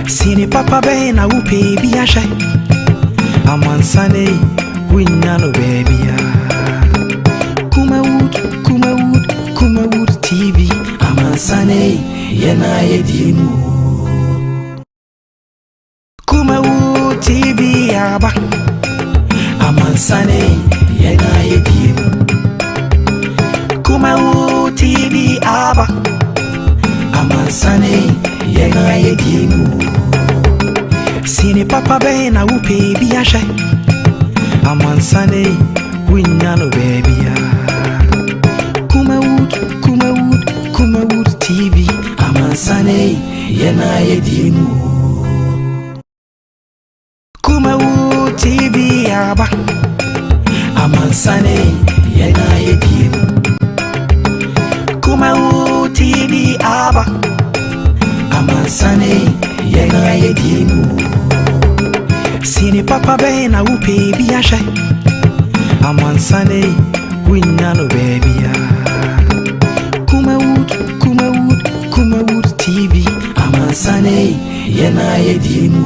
Sini papa be na upe bi ashe. Amansane winyano baby ya. Kumawood TV. Amansane yena yedimu. Kumawood TV aba. Amansane yena yedimu. Kumawood TV aba. Amansane yena yedimu. Sini papa be na upe bi ashe. Amansane winyano baby ya. Kumawood TV. Amansane yena yedimu. Kumawood TV aba. Amansane yena yedimu. Kumawood TV aba. Amansane yena yedimu. Sini papa be na upe bi ashe. Amansane winyano baby ya. Kumawood TV. Amansane yena yedimu.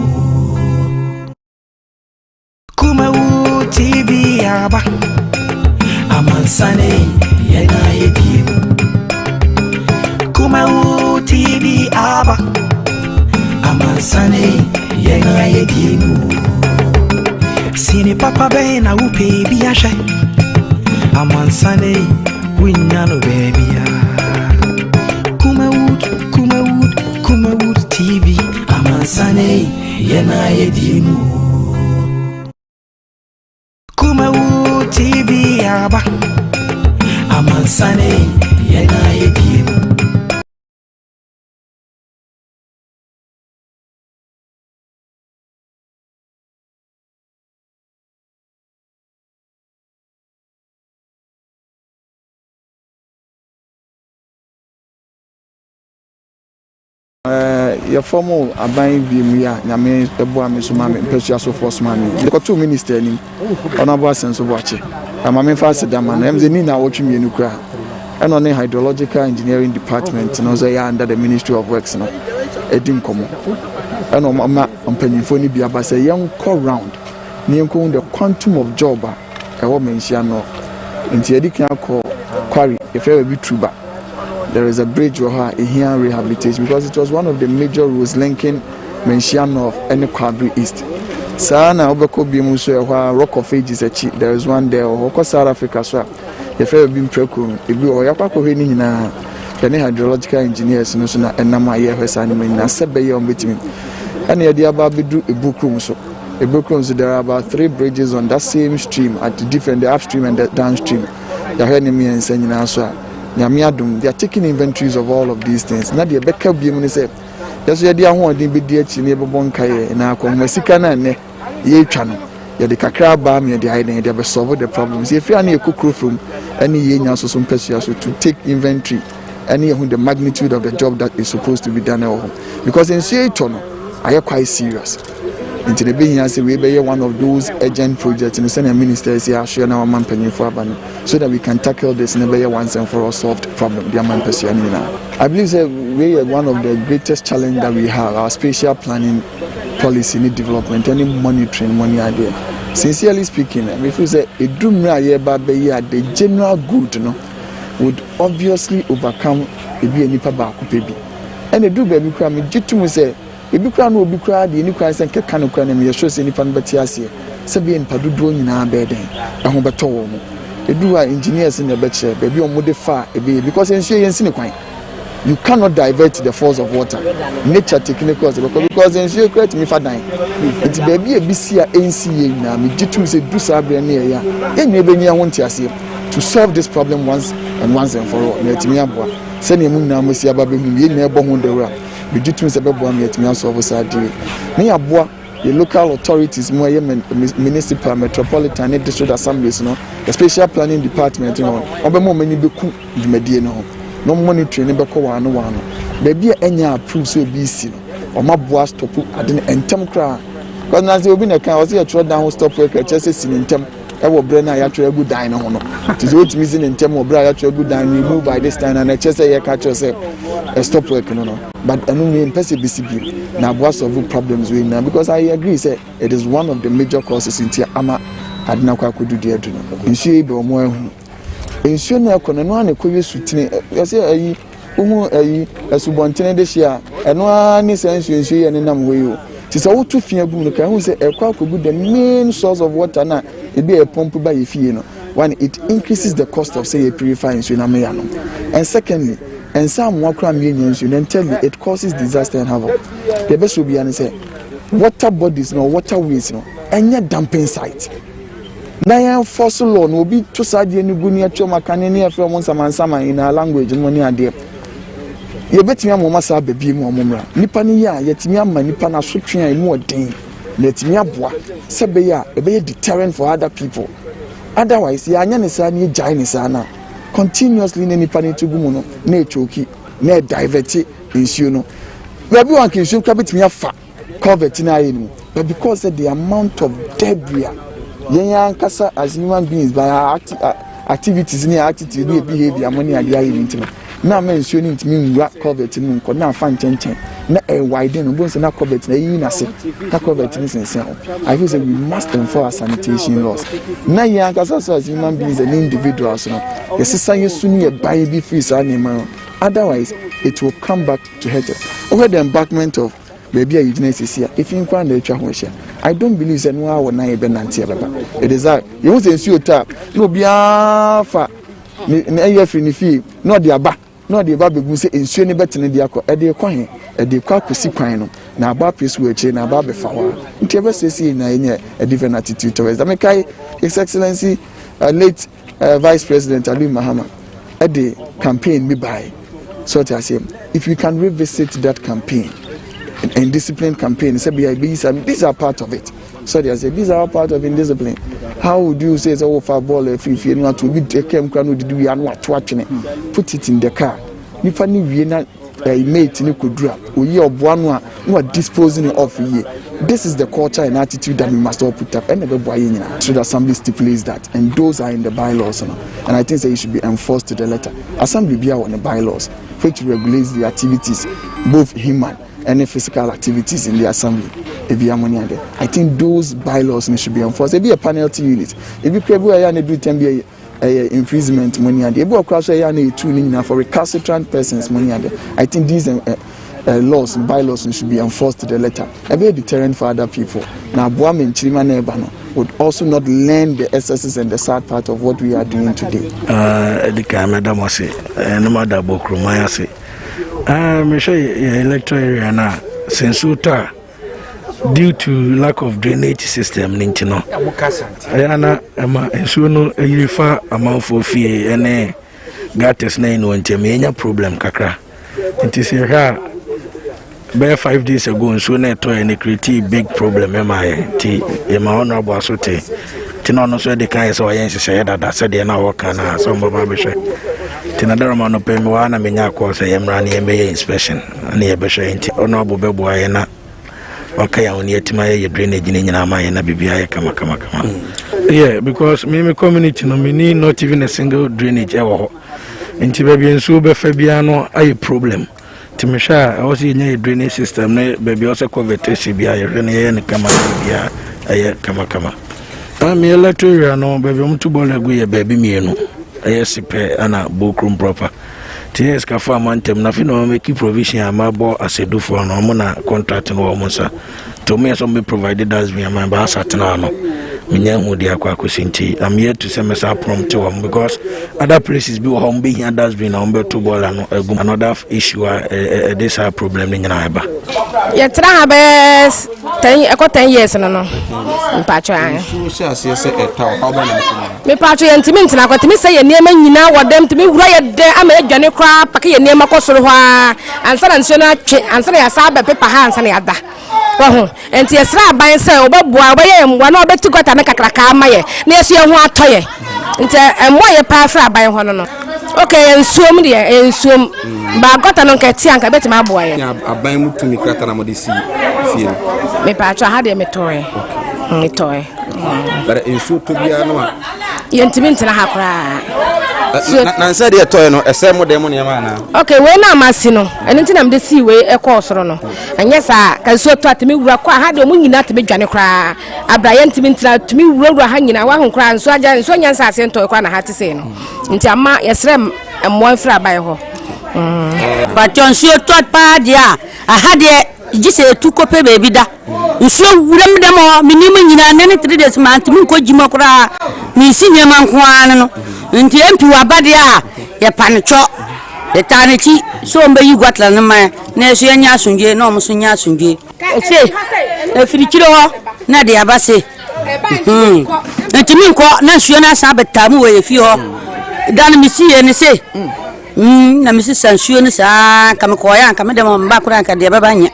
Kumawood TV aba. Amansane yena yedimu. Kumawood TV aba. Amansane yena yedimu. Sini papa be na upe bi ashe. Amansane winyano baby ya. Kumawood TV. Amansane yena yedimu. Kumawood TV aba. Amansane yena yedimu. Your formal abayin bi mu ya nyame ebo ameso mame pesia so force mame the two minister ni honorable sense of watch mame fast dama na emze ni na wotwe mienu kra and on the hydrological engineering department no say under the Ministry of Works no edim komo and on mama mpanyimfo ni bi aba say yen call round ni enko the quantum of job e wo mention no nti edikan call quarry if e be truba. There is a bridge here rehabilitation because it was one of the major roads linking Mention North and Quadri East. Sana Obeko Bimuso, Rock of Ages, there is one there, or South Africa, so if ever been precum, if you or Yapako Venina, the hydrological engineers, and Nama Yahweh Animal, Nasebe on between. And the idea about a book room. So a book room, so there are about 3 bridges on that same stream at the different the upstream and the downstream. The enemy and sending answer. They are taking inventories of all of these things. Now the backup be say, that's why they are one be dear neighbor bonkai and I come Mexicana and ye channel. You the kakra bam, the hiding, they have solved the problems. If you are near cook room, any year also some persons to take inventory, any the magnitude of the job that is supposed to be done at home. Because in Seattle, I are quite serious. Into the being as we be one of those urgent projects in the Senate ministers here, share our man penny for so that we can tackle this never once and for all solved problem. The man pursuing now. I believe that we are one of the greatest challenge that we have, our spatial planning policy need development, any monitoring money idea. Sincerely speaking, if we say a doom the general good would obviously overcome a be any paba baby. And the do baby cram to say ebi kra no obi kra de ni kran sen keka no kra na me show se nipa no beti ase se be nipa dodo nyina be den ehun beto wo mu edu a engineers na be kire be bi omo de fa ebe because ensu yensi ni kwan you cannot divert the force of water nature technical because ensu create me fa dan it be bi ebisi a ensi ye na me gitum se du sa bre na ya enye be nya ho ntiase to solve this problem once and for all na etimi aboa se na emu na mosi aba be hu ye na ebo ho ndewura we do twins about one yet me also side me aboa the local authorities more municipal metropolitan and district assemblies no the special planning department no obemo mani beku dwumadie no monitoring be ko wan no baby enya approve so be si no o maboa stop ade entem kra because na say obi na kan o say tro down stop work chese si entem ewo bre na ya twa good dan no ho no tize otimi sin ntem wo bre ya twa good dan remove by this time and eche say ya catch say stop work no but anu me pese bcb na boa solve problems we now because I agree say it is one of the major causes in ama adna kwa kodu de adu no nsu ebe omo ehunu nsu na ekono no ana kowe sutine yase ayi uhu ayi asubontene de hia eno ani nsu ye ne nam hoyi o ti say wotu fia gum no kan hu say ekwa kogu the main source of water na e be a pump by efie no one it increases the cost of say purifying nsu na me ya no and secondly and some wakra me nsu then tell you it causes disaster and havoc the best will be and say water bodies no water ways no enya dumping site na yan fossil law no be to sade ni guni atwa makane ne afre mo nsama in our language no ne ade ye betimi amoma sa babi mu omomra nipa ne ya yetimi amma nipa na sotwe an mu odin na yetimi aboa sebe ya e be deterrent for other people otherwise ya anya ne sa ne jai ne sa na continuously ne nipa ne tugumu no na echoki na divert issue no baby wan kin show kabetimi afa covet na ayi no but because of the amount of debris yenya nkasa as human beings by our activities ni attitude ni behavior money ade ayi ntino na mention ntimi nwura covet ni nko na afa nchenchen na widen no bonse na covet na yi na se na covet ni sense I feel say we must enforce sanitation laws na yenya nkasa so as human beings and individuals no yesisa yesuni ye buy bi free sa na otherwise it will come back to hurt us over the embankment of baby a eugenesis here if you can the twa ho hia I don't believe say no awo na e be nante baba it is that you want sense you tap no bia fa na e free ni fie no de aba no de ba begu say ensuo ni betene de akọ e de kọ he e de kwa kosi kwan no na aba pesu eche na aba be fa wa nti e be say na enye a different attitude towards that make His Excellency late Vice President Ali Mahama at the campaign me by so to say if you can revisit that campaign and discipline campaign say these are part of it so they say these are part of indiscipline how would you say so for ball if you want to be take him can do we and what put it in the car if any we na mate ni kudura oyi oboano a no disposing of ye this is the culture and attitude that we must all put up and never boy nyina so the assembly stipulates that and those are in the bylaws and I think that it should be enforced to the letter assembly be on the bylaws which regulates the activities both human and physical activities in the assembly. I think those bylaws should be enforced. There be a penalty unit. If you create a do can be a imprisonment money and able across a tuning for recalcitrant persons money and I think these laws and bylaws should be enforced to the letter. A very deterrent for other people. Now Boam and Chirima Nebano would also not learn the excesses and the sad part of what we are doing today. The camera must say no matter Bokrumaya say. I'm sure electoral area now, Sensuta, due to lack of drainage system, Nintino. Ayana, Suno, a Yifa, amount for fee, and Gattes name went to me, any problem, Kakra. It is here, bare 5 days ago, and sooner to any creative big problem, my honorable Sote. Tino, so the kind of I said that said they now work and some of my Tinadara mano pe mwana menya kwa sa yemrani yembe inspection ani yebesha inti honorable bebo ayena wakaya oni etima ye drainage ni nyina ma na bibia ye kama yeah because me community no me need not even a single drainage ewo ho inti baby enso be fa bia no ay problem timisha also nya drainage system na baby also convertation bia ye ne ne kama bia ay kama me electoral no baby mtu bola gu ye baby mienu yes ana bokrum proper ts ka fa mantem na fi no make provision amabo asedu for no mo na contract no mo sa to me so be provided as me am ba satna no menya hu dia kwa kosinti I'm here to say mesa prompt to because other places be home be here that's been on be to ball no another issue this are problem ni na eba ye tra ha be 10 years no mpacho an so say say eta how ba na me pacho ye ntimi ntina kwatimi say ye niema nyina wodem timi wura ye de ama adwane kra paka ye niema kosoro ho ansa na nso na twe ansa na ya sa ba pepa ha ansa na ya da wahu enti esra aban say obabua obaye mwa na obetu gota na kakraka amaye na yesu ye ho atoye enti emmo ye pa fra aban ho no okay ensuom de ensuom ba gota no nkati anka betima aboa ye aban mutumi krata na modisi fie me pacho ha de metoye metoye but insu to bia no a yentimi ntena ha kra na nsa de toy no ese mo dem ne ma na okay we na amasi no eni ntina me de si we e ko soro no enye sa kan so to atemi wura kwa ha de mo nyina atemi dwane kra abraye ntimi ntina atemi wura ha nyina wa ho kra nso aja nso nyansa ase nto kwa na ha te se no nti ama yesrem emmo mfra bai ho Paton so tot pa dia aha de gise tu kope bebi da nso wuram de mo minimum nyina ne 3 days ma ntimi ko jima kra mi si nyama nko an no nti empi wa bade a ye panecho ye tanechi so mbe yi gwatla no ma na so nya asunje na omo so nya asunje ese e firikiro ho na de abase nti mi nko na suo na sa betamu we fi ho dan mi si ye ne se na mi si sansuo ne sa kam ko ya kam de mo mba kura ka de baba nya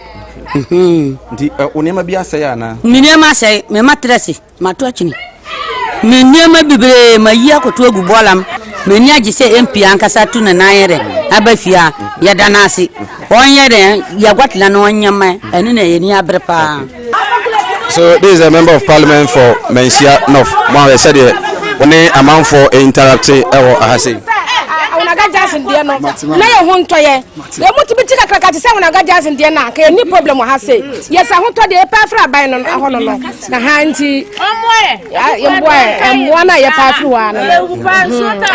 nti onema bia sey ana minema sey me matresi mato achini minema bibre mayi akoto agu bolam meni agise MP ankasa tu na nayere abafia ya danasi onyere ya gwatla no onyama enu na yeni abrepa. So this is a member of parliament for Mensia North. Mo said when amount for interrupting ahase unaga jasin dia no na ye ho ntoye ye mutibiti kakaka te se unaga jasin dia na ka ni problem ha se yes a ho to de pa fra ban no ho no na ha nti ye mboa na ye pa fra wa no a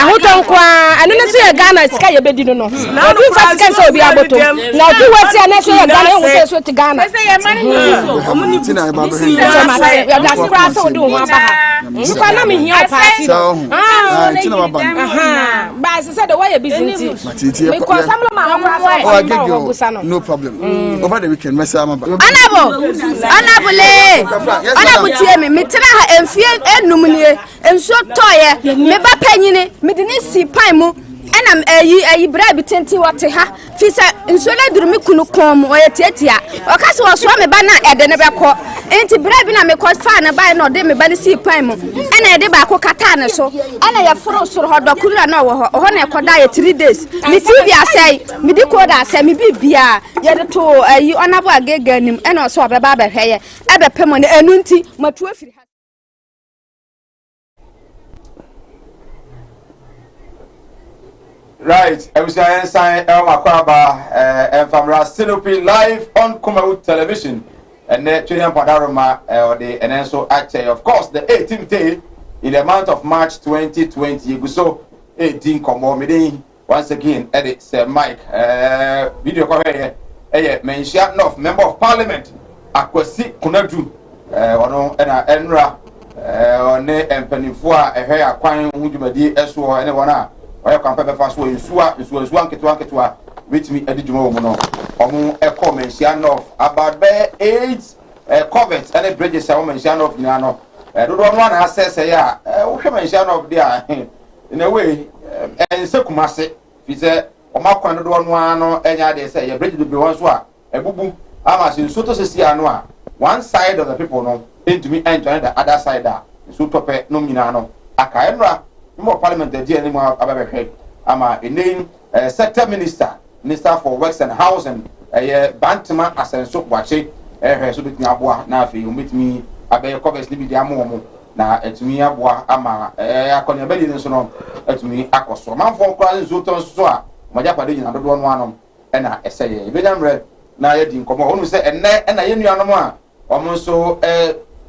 ho to nko anu ne so ye Ghana sika ye bedi no obi fa sika so obi aboto na obi wati na so ye Ghana ye ho so ti Ghana se ye mani ni so omuni tina ba be ya da skra so do ho ba ha nko na me hia pa si tina ba ba se the way business no problem over the weekend Honorable tie me tira ha emfie enum nie enso toye me ba panyine me de ne si pan mu enam ayi bra bi tenti wote ha fi se enso na duru me kunu kom o yetiatia o ka se wo so me ba na ede ne be ko enti bra bi na me ko fa na ba na de me ba ne si pan mu ena ede ba ko kata ne so ena ya foro soro ho dokura na wo ho na ko da ye 3 days me TV asai me di ko da asai me bibia ye de to ayi onabo agega nim ena so be ba hweye ebe pemo ne enu nti matu afiri. Right, I was saying and from Rastinopi live on Kumawood television and the Chilean Padaroma and then so actually of course the 18th day in the month of March 2020 you so 18 come once again edit Sir Mike video cover Mensia North member of parliament Akwasi Kunadu ono ena enra one empanifo a ehwe akwan hudumadi eso ene wona oya kwampa be fa so nsuwa nketwa wetimi adidwuma wo no omo eko Mensia North about be 8 covets and bridges a Mensia North nyina no do no na asese ya wo hwe Mensia North dia in a way ense kumase fi se omakwan do no ano enya de se ya bridge do be won so a ebubu ama sin so to sesi ano a one side of the people no into me enjoy the other side that so tope no nyina no aka emra mo parliament dey any mo ababehwe ama name sector minister for works and housing Bantama asenso kwache so bitimi aboa na afi umitimi abaye covers ni bi dia mo na etimi aboa ama akoni abedi nso no etimi akoso manfo kwa nso to nso a moja pade nyina dodo no ano na eseye ebedamre na ye di nkomo onu se enne na ye nuanom a omo nso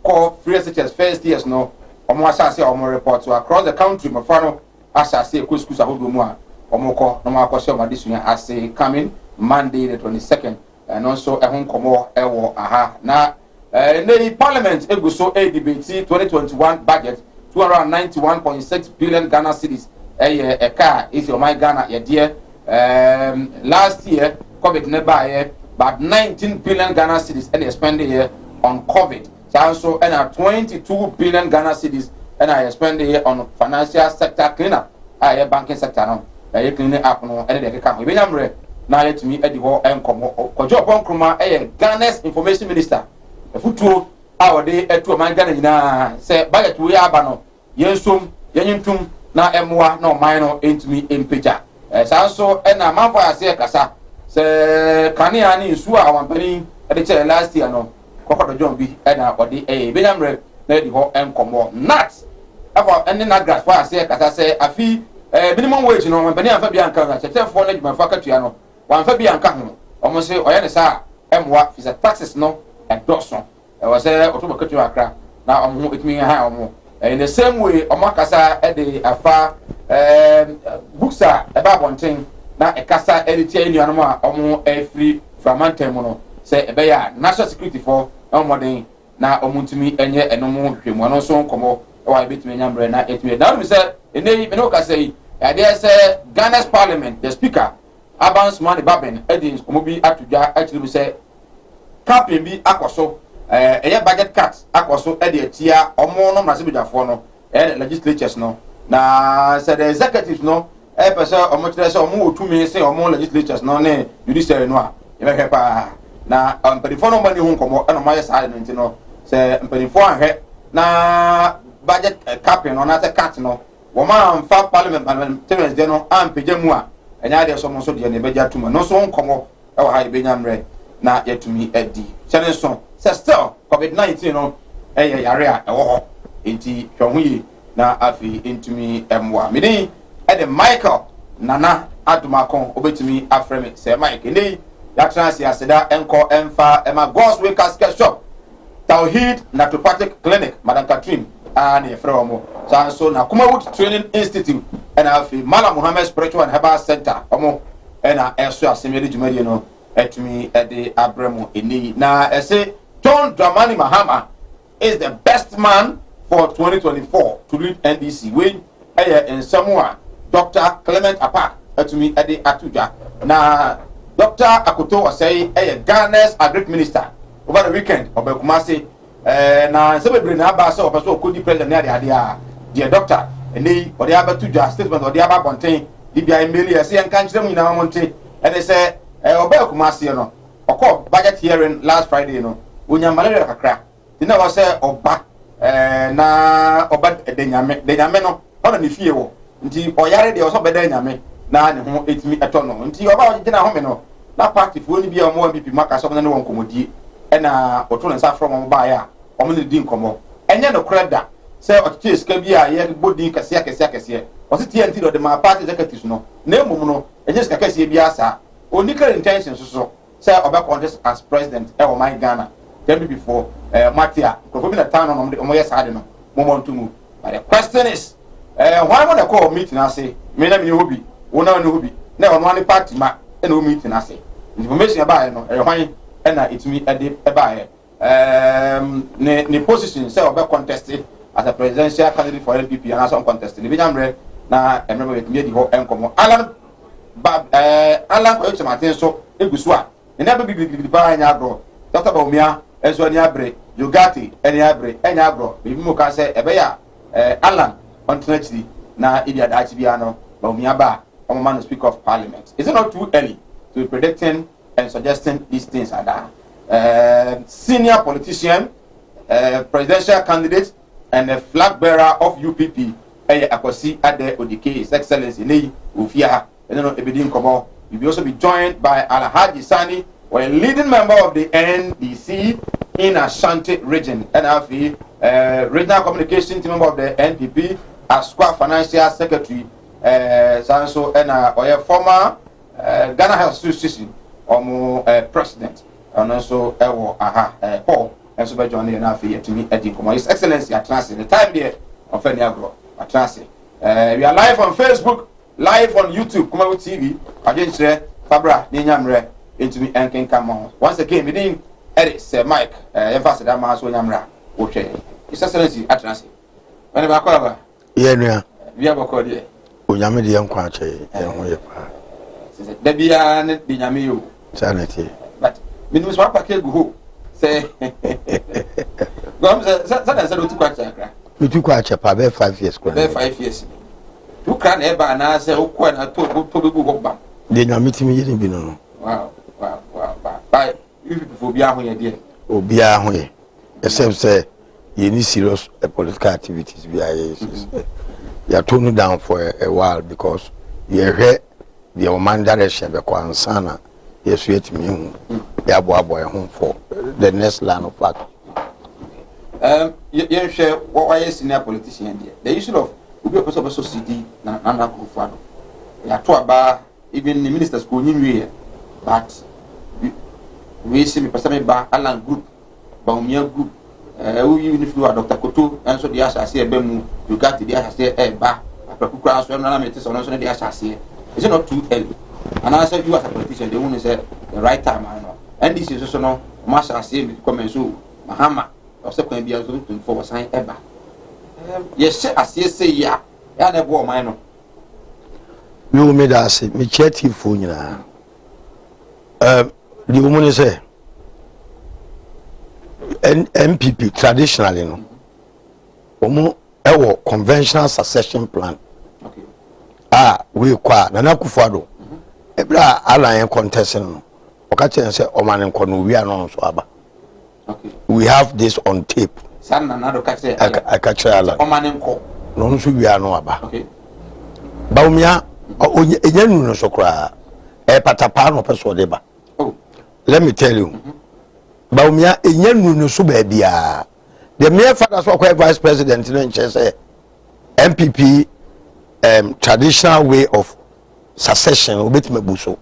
call free SHS first years no omo asase omo report to across the country mafano asase ko schools ahodo mu a omo ko no makose omo adesua ase coming Monday the 22nd and also ehun komo ewo aha na the parliament eguso debate 2021 budget 291.6 billion Ghana cedis car is your my Ghana ye dear last year COVID never but 19 billion Ghana cedis and expended here on COVID. So and 22 billion Ghana cedis and I spend here on financial sector cleanup. I banking sector now. I clean it up no and they come. We am now let me at the whole and come. Kojo Bonkruma Ghana's information minister. The future our day at to my Ghana na say budget we abano. Yensum yenyintum na emwa no minor into me in picture. So and a man for say kasa. Se kania ni nsu a wampani e de last year no kokodo John bi e na odi Benamre di ho enkomo nat aba ene na grass fa ase kasa se afi minimum wage no man bani anfa bi anka na chetefo na dwuma fa katua no wanfa bi anka ho omo se oye ne sa emwa fi taxes no edoso e was say otobo katua akra na omo etimi ha omo in the same way omo kasa e de afa books a e ba bonten na e kasa e tie nuanom a omo e free from antem no say e be ya national security for omo den na omo ntimi enye enomo hwemu no so nkomo e wa betimi nyambre na etimi na we say enei me no kasa yi there say Ghana's parliament the speaker Abans Mani Baben edin komo bi atudwa actually say campaign bi akoso budget cuts akoso e de atia omo no mrase bidafo no legislatures no na say the executives no pese omo kire say omo otumi say omo legislatures no ne judiciary no a e be pa na mpedifo no mani hu nkomo e no maye sa no nti no say mpedifo ahwe na budget capping no na say cut no wo ma mfa parliament terms de no ampeja mu a enya de so mo so de ne beja tuma no so nkomo e wa ha benya mre na yatumi edi chene so say still covid-19 no yare a e wo ho enti hwehuyi na afi entumi emwa mini e de Michael Nana Adumakon obetumi afreme say Mike nei ya transi aseda enko emfa ema God's Way Casket Shop Tawhid Naturopathic Clinic Madam Catherine and from so na Kumawood Training Institute and afi Mala Muhammad Spiritual and Herbal Center omo na eso asemede jumadi no etumi ede abremo eni na say John Dramani Mahama is the best man for 2024 to lead NDC when in Samoa Dr. Clement Apak etumi ede atuja na Dr. Akoto was say Ghana's agric minister over the weekend obekumase na sebebre na aba so opeso okodi president na dia dia doctor eni odi abatuja statement odi aba bonten di bia emeli ese en kan kire mu nyina monte ene se obekumase no okọ budget hearing last Friday no onya malaria kakra tina was say oba na oba denyame no ona ne fie wo nti oyare de oso beda nyame na ne ho etimi eto no nti oba gina ho me no na party fo ni bia mo BP maka so na ne won komodie na oto ne sa from mo ba ya o mo ne di nkomo enye no kreda say ochiche ska bia ye bodi kase o se TNT do de ma party executives no na emum no enye ska kase bia sa oni clear intentions so say oba contest as president e o my Ghana tell me before Matia ko bi na town no mo yes ade no mo montu mu but the question is why mo na call meeting na say me na me hobi wona no hobi na ono ani party ma e na o meeting na say information about no hwan e na itumi ade e ba ne position say oba contest as a presidential candidate for NPP and as on contest ni binyamre na emre betumi di ho enkomo Alan ko eche matin so egusu a ne na bi ba anya agro Dr. Baumia enso ani abre Yogati ani abre anya agro bi mu ka say ebe ya Alan on twenty na idia da bia no Baumia ba omo man speaker of parliament. Is it not too early to be predicting and suggesting these things are that senior politician, presidential candidate and a flag bearer of UPP Akwasi Ade Odike, His Excellency Nei Ufia and then Ebedin Kobo. You will also be joined by Alhaji Sani, a leading member of the NDC in Ashanti region, NRV, regional communication team member of the NPP, Asqua Financial Secretary, Sanso, and former Ghana Health Association, president, and also Paul, and so by joining NRV to me at His Excellency at Transit. The time there of any agro at Transit. We are live on Facebook, live on YouTube, Kumawood TV, against Fabra, Ninyamre. Into me and can come on. Once again, we didn't edit, Sir Mike, emphasis that man, so Yamra, okay. His Excellency at Transit. When about cover? Yeah, we have a code here. Uyami the young quache, the Bian, the Yamiu, sanity. But Minus Papa Kegu say, Gums, to quache. We took quache, 5 years, 5 years. You can't ever answer, who quite a to the Yamiti didn't be no. Wow. Bye. You people be out here, or be out here. Except say you need serious political activities. You are toned down for a while because you heard the man direction the Kwansana. Yes, we to me. They are boy home for the next line of fact. you share what is senior politician there. The issue of we be a person so CD na Kufuado. Ya to aba even the ministers go in but we see me person ba Alan group, Baumia group. We even if you are Dr. Koto and so the assassin bemu you got the assassin ba apakukura so na metis on so the assassin. Is it not too early? And I said you as a politician they want to say the right time I know. And this is also no master assassin come so Mahama also can be able to for sign ever. Yes, as you say, yeah, I never wore mine. You made us me chatty phone. The woman say MPP traditionally, no, our conventional succession plan. Okay. We qua Nana Kufuado. Ebra alliance contesting. Okache say Oman and Konu we are non so aba. Okay. We have this on tape. San Nana catch it. I catch Alan. Oman and Ko. No so we are no aba. Okay. Baumia enyanu no so kra. Patapa no person deba. Oh. Let me tell you. Baumia enyanu no so ba bia. The mere father so vice president no say MPP traditional way of succession obetime buso.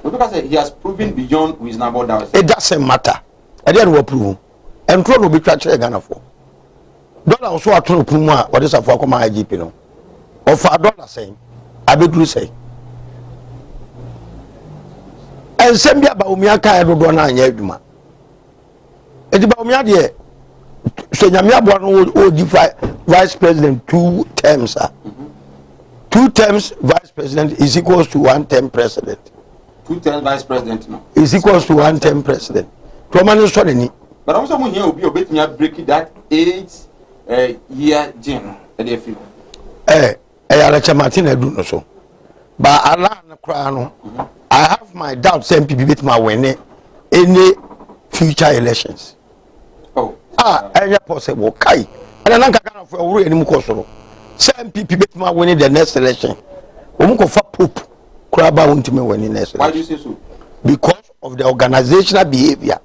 Because he has proven beyond reasonable doubt. It doesn't matter. I didn't want to prove. And Crow will be actually Ghana for. Dollar also a true Puma or this of Wakoma IGP no. Or for $1 saying, I be say. And send me about Miaka Rodona and Yeduma. It's about Miadia. So Yamia will vice president 2 terms. 2 terms vice president is equals to 1 term president. 2 terms vice president no. Is equals to 1 term president. But also here will be a bit near breaking that 8 year gene. Martin do so. But I have my doubts MPP bit my winning any future elections. Oh. Any possible kai. And I can't for any more. MPP bit my winning the next election. Umuko for poop. Kraba won't me winning next election. Why do you say so? Because of the organizational behavior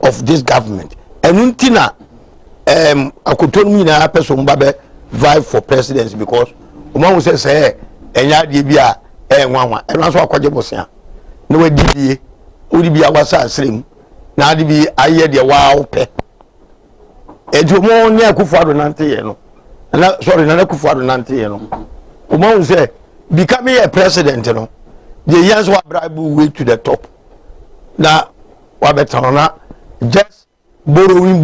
of this government. And untina akutonmi na person babe vibe for presidency because woman will say enya de bia nwanwa eno so akwaje bosia na wadibie odibia wasa asrem na adibi aye de wa ope edumo ne Akufuado nante ye no na sorry na Akufuado nante ye no woman will say becoming a president no the years wa bribe way to the top na wa betana just borrowing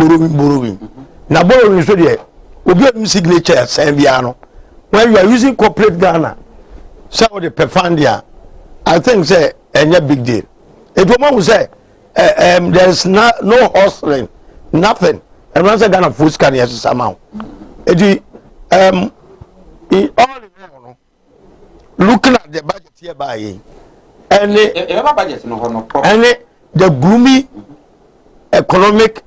na borrowing so there obi signature send bia no when you are using corporate Ghana so the perfandia I think say any big deal it will say there's no hustling nothing and once Ghana food scan yes amount it all in all looking at the budget here by and the gloomy economic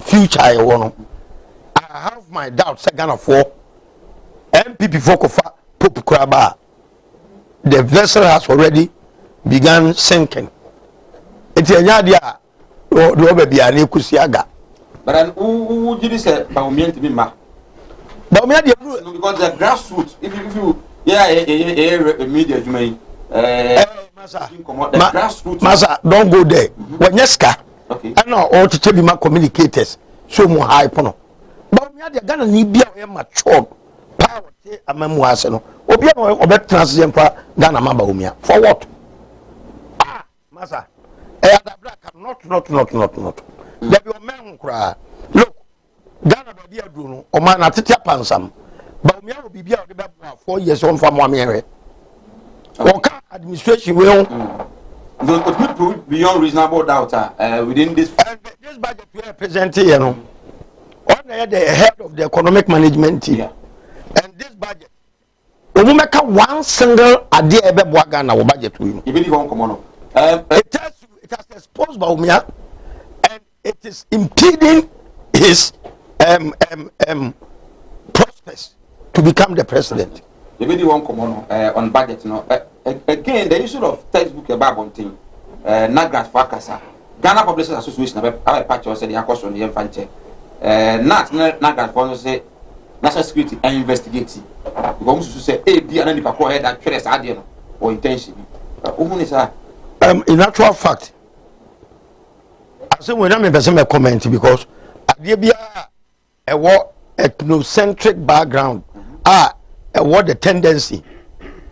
future I want. I have my doubts Ghana for MPP for Pope Kraba. The vessel has already begun sinking. It's a yadia or baby and Kusiaga. But then who did this Baumia to be ma? Baumia because the grassroots if you media you may Masa don't go there. When Yeska okay. I know all to tell you my communicators so more high pono. But we are Ghana need be mature power a memoirs no. Obia obet transition for Ghana mamba umia. For what? Masa. Not. There be a man cry. Look, Ghana baby adu no. O man atete pansam. But umia will be 4 years on for Mwamere. Okay, administration will beyond reasonable doubt within this budget we are presenting, you know, on the head of the economic management team, yeah. And this budget, we make one single idea about Ghana budget. Even if you come on, it has exposed Baumia, and it is impeding his prospects to become the president. Even if you want come on budget, no. Again, the issue of textbook about one thing, Nagras Fakasa. Ghana Publishers Association have patch or said the cost on the infante. Not that for say national security and investigating. Because to say A, B, and then if I call head that trace idea or intention. In actual fact, I say when I'm a comment because there be a war ethnocentric background, a war the tendency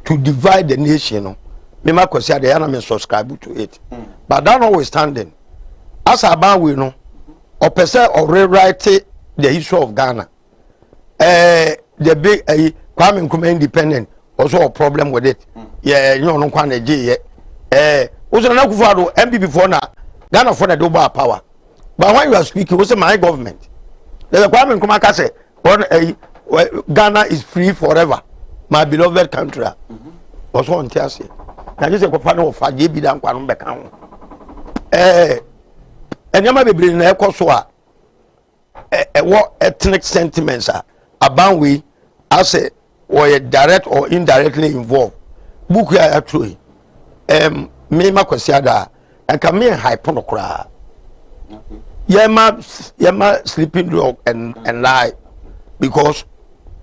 to divide the nation. Me ma kwesi the enemy subscribe to it. But that notwithstanding, as about we know, or per se or rewrite the issue of Ghana. The big Kwame Nkrumah independent also a problem with it. Yeah, you know, no Kwane J. Also, na Akufo-Addo MP before now, Ghana for the double power. But when you are speaking, what's my government? The Kwame Nkrumah say, Ghana is free forever, my beloved country. Also on Tiasi. Now just a company of Fajebi dan Kwanum Bekam. And you might be in a Kosua. What ethnic sentiments are about we as a or direct or indirectly involved. Book ya actually. Me ma kwesiada and come me hyponocra. Yema sleeping dog and lie because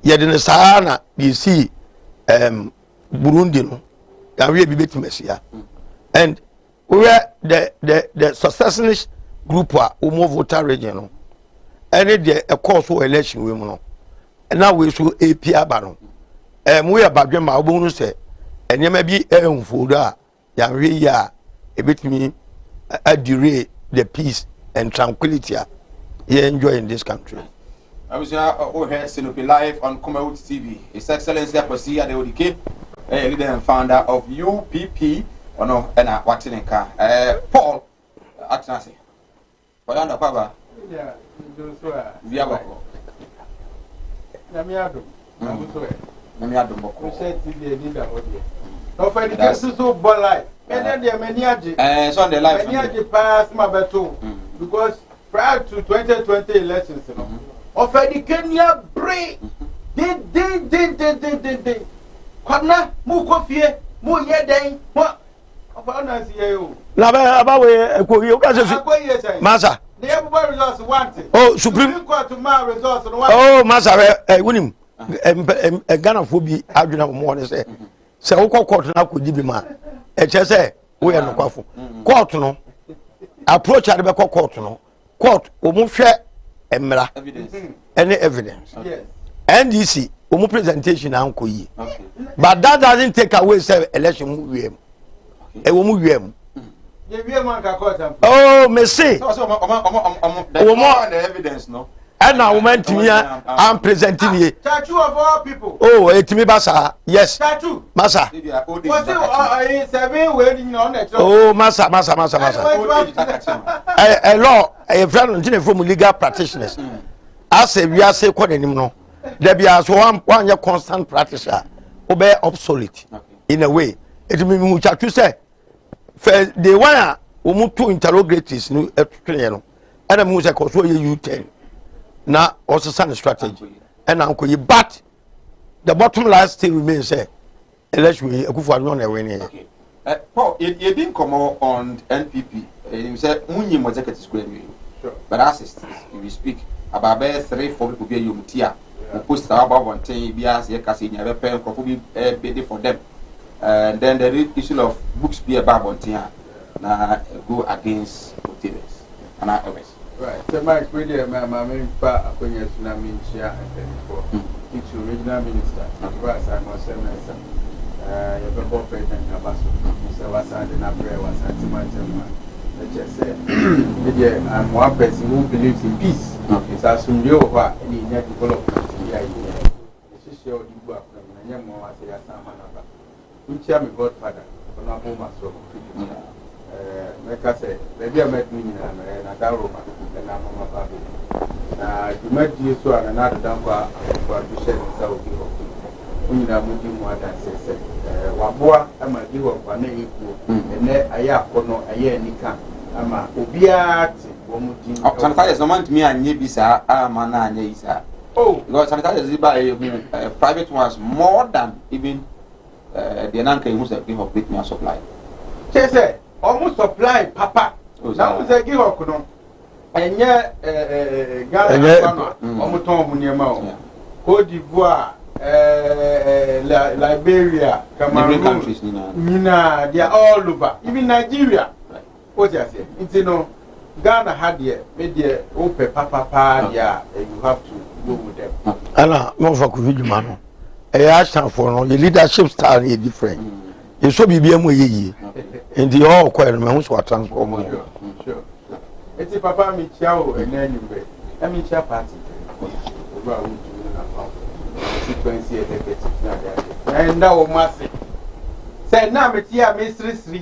ye didn't sana you see Burundi no can we be better Messia and we are the successionist group are umo voter region and a course for election women and now we should APR baron we are about them I say and you may be folder yan we ya a bit me delay the peace and tranquility you enjoy in this country. I was here Sinopi live on Kumawood TV. His Excellency Akwasi Adeodike, leader and founder of UPP. Or no, and what's in car. Paul, Atnasi. But under Papa, yeah, Viago. Namiado. Namiado Boko. Said to be a leader of the. No, for the guests so ball life. And then there are many Sunday life. Many pass my battle because prior to 2020 elections, you know, offer the Kenya break. They. Kwana, mu coffee, mu yedeng, what? Masa. Oh, Supreme Court to my results. Oh, Masa, winning. Ghana Phobi, I do not want to say. So, court now could give me say, we are no coffee. Court no approach at the back of court no court, almost share any evidence. NDC, almost presentation, uncle. But that doesn't take away election. Oh, Messi. The evidence, no. And now, moment to me, I'm presenting you. Tattoo of all people. Oh, it's me, Massa. Yes. Tattoo. Massa. Oh, Massa. A law, a friend from legal practitioners. I say, we are saying, no. There be as one year constant practitioner, obey obsolete in a way. It means much to say. The one who two interrogatories no and a music was U10 now also some strategy and uncle you but the bottom line still remains election Akufo-Addo winning. Paul, you didn't come on NPP. You said Munyi Mozekati Square. But as we speak about 3-4 people be you tia post about one thing be as a casino have pay for them. And then the issue of books be about one thing go against motives and others. Right. So my experience, my main part of when you tsunami share and it's original minister. Because I must say, you have a president Nabaso. So what's on the number was anti-matter. Let's just say, I'm one person who believes in peace. It's as soon you are any net development in the idea. It's just your work from the young one as a Samanaba. Which I'm a godfather, but not home as well. Like I said, maybe I met me in Nadaroma and I'm on my baby. You met you so another dumper for to share in Saudi. When you are moving more than say, Wabua, I'm a deal of one equal, and then I have a year Nika. I'm a Obiat, sometimes no man to me and Yebisa, Amana and Yesa. Oh, because sometimes you buy private ones more than even the Nanka who's a give of big supply. Almost supply, Papa. Now we say give up no. Enye Ghana omuton mu niema o. Cote d'Ivoire Liberia, Cameroon countries nina they are all over. Even Nigeria. What you say? It's no Ghana had there, made there open papa yeah, you have to go with them. Anna, no for COVID man. I stand for no the leadership style is different. You so be BMO ye. And the all quite man who transform. Sure. It's papa me chow and then you wait. I mean chia party. Sequence and now massive. Say now me tia mystery 3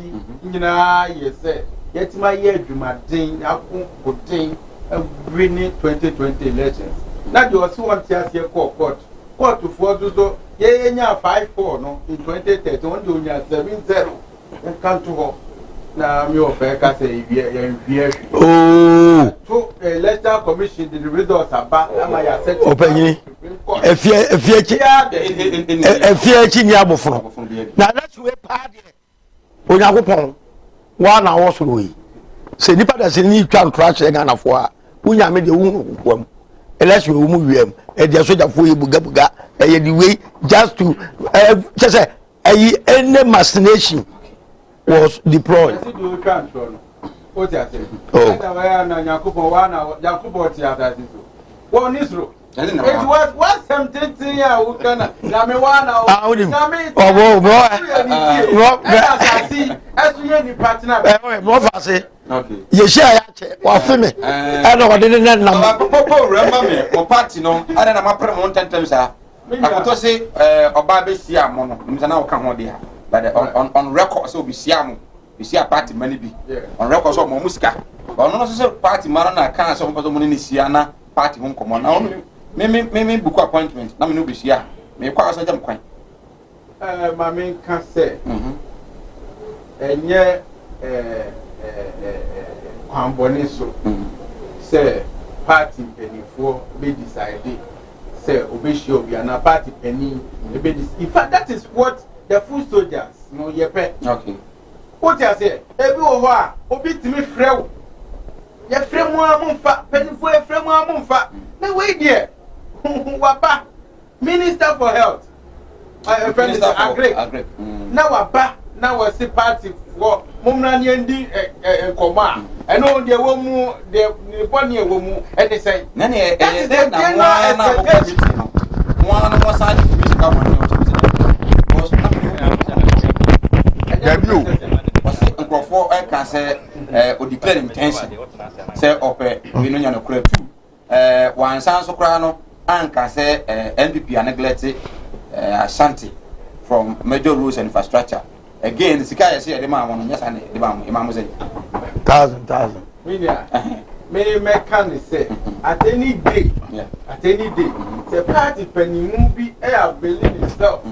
yes say yet my year Juma Ding Putin winning 2020 elections. Now you also want to see a court to 4 so yeah 5-4 no in 2030 only 7-0 and come to her. Now me offer ka say to electoral commission the results are back am I set open if you ni abofo na let's we party Onyakopon one hour so we say nipa da say ni twa crash Ghana fo a unya me de wu kwam let's we mu wiem e de soja fo ye buga e the way just to just say any machination was deployed. What you say? Oh. It was something to you. You share or film it. I don't didn't know. Remember me, my party no. I don't know my promote 10 times. I could say Obabe Siamono, Mzana Kamodia. But on record, so we see a party money be on record so Momuska. But no so party marana can so money Siana party home come on. Now me book appointment. Now me no be here. Me kwa so jam kwan. My main can say enye kwambone so say party penny for be decided say obeshi obi na party penny be in fact that is what the food soldiers no yepe. Okay. What you say? Ebi wo a obi timi frew. Ye fremu amumfa, penifo e fremu amumfa. Na we there. Waba Minister for Health. Minister agree. Na waba na we see party for mumna ni ndi nkoma. Eno de wo mu de boni e wo mu e de say. Na ne na na committee no. Mo na mo sa di committee ka mo. For I can say or declare intention say ope we no nya no kura tu wan san so kura no an can say NPP are neglected Ashanti from major roads and infrastructure again the sika say the man won yes and the man imam say 1,000 me can say at any day the party penny be believe itself.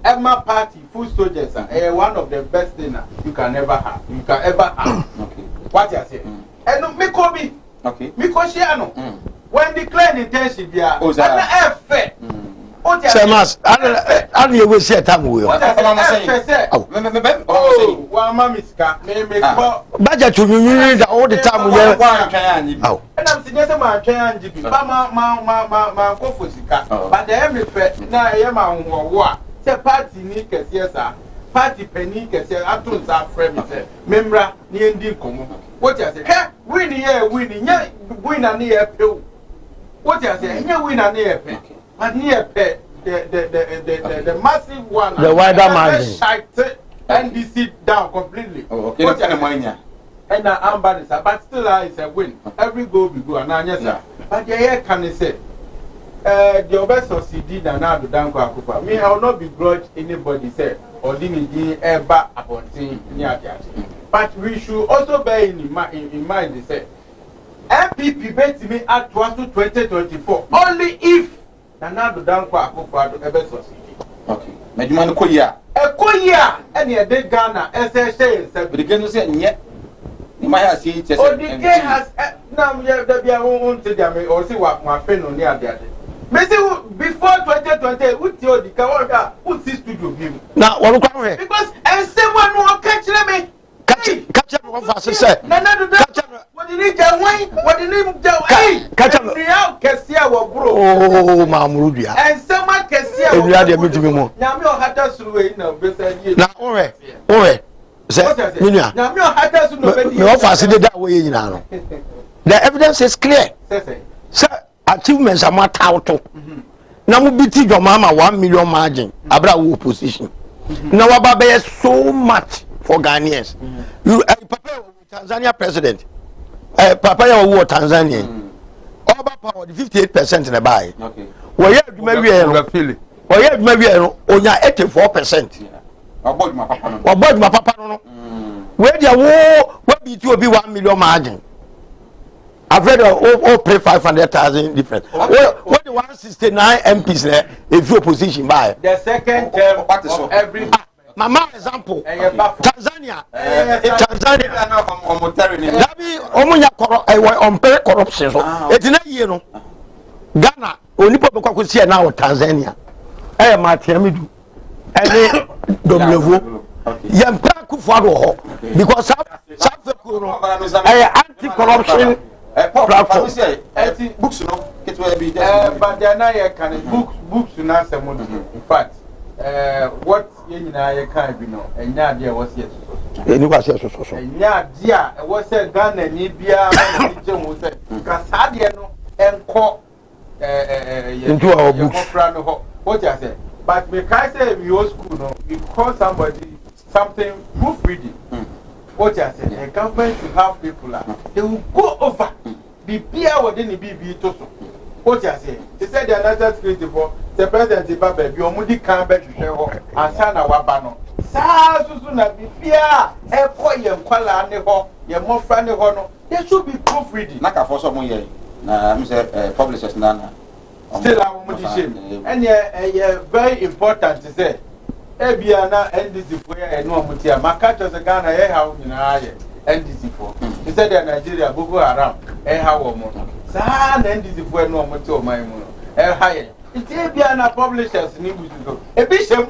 Emma party, full soldiers are one of the best things you can ever have. Okay. What you say? And me Kobe. Okay. Me Koshiano. When declared intention, they are. Fair. What you say? I will say time we are. Oh, one mamiska. Budget to you all the time we are. And I'm suggesting my can give my Kofusika. But the every fair now I am on war. Party ni kese sa party penny kese atun sa frame say memra ni endi komo what you say he win here win nya win na e pe what you say nya win na e pe but ni e pe the massive one the wider margin NDC down completely. Okay, what you mean? And now but still is a win. Every goal be go and answer. But the here can say the best succeeded and now the Danko Akufa. Me, I will not begrudge anybody say or didn't ever appointing near that. But we should also bear in mind they say MPP bet me at 2024 only if now the Danko Akufa to ever succeed. Okay. Medimano Koya. A Koya and a dead Ghana SSA said the game say yet. You might have seen it. Oh, the game has now you have own to them or see what my friend on near there. Before 2020, with your the who see studio view. Now, what because and someone will catch me. catch up one fast say Nana do that. What did he get away? What did he get away? Catch up. Kessia wa bro. Oh, Mamurudia. And someone Kessia. You are the meeting mo. Nyame o hata suru na be say ye. Na ore. Say Minia. Nyame o hata suru no be di. Me offer say that way nyina no. The evidence is clear. Sir, achievements are matter out. Na mo biti your mama 1 million margin. Abra wo position. Na wa baba so much for Ghanaians. You Papa Tanzania president. Papa ya wo Tanzania. Over power 58% in the buy. Okay. Where you adwuma wie no. Where you adwuma wie no onya 84%. Oboduma papa no. Oboduma papa no. Where dia wo be to be 1 million margin. I've read all pay 500,000 different. What the 169 MPs there if you opposition buy. The second term of every Mama example. Tanzania. Dabi omunya on corruption so. Etina yie no. Ghana onipa be kwakosi na wo Tanzania. Matiamidu. Ene Domlevo. Yampa kufuado ho because South Africa anti-corruption platform. Books no but they are not books na semono. In fact, what you can be no and ya dia was yes so and ya dia was said Ghana ni bia mo say kasade no enko into our books what you say but me can say we old school no because somebody something proof reading what you say the government should have people they will go over be bia within the BB to so what you say they said the national security for the president Zimbabwe bi omudi kan be hwehwe ho ansa na waba no saa susu na bibia e ko ye nkwala ne ho ye mofra ne ho no there should be proofreading na ka for so mo ye na me say publishers na still am mo di shame and ye very important to say e bia na NDC for ye no mo ti amaka to se Ghana ye ha nyina ye NDC for he said the Nigeria Boko Haram e ha wo mo saa na NDC for no mo ti o man mu no e ha ye it's a Biana publishers in English. A bishop,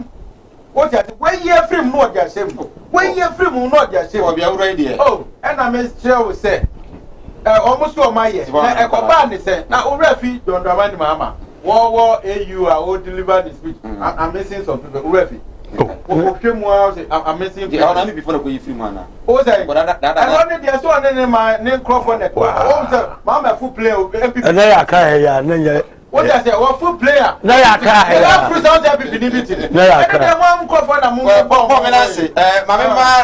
what when you free more just same. When you free more not just same. Oh, and I may still say almost all my year. I combine say now Urefi don't remind Mama. War AU I will deliver the speech. I'm missing some people. Urefi. I'm missing before the free man. Oh, say, but I wanted the so and my name Crawford. Oh, Mama full play. And they are kind. What I say, what full player? No, I can't.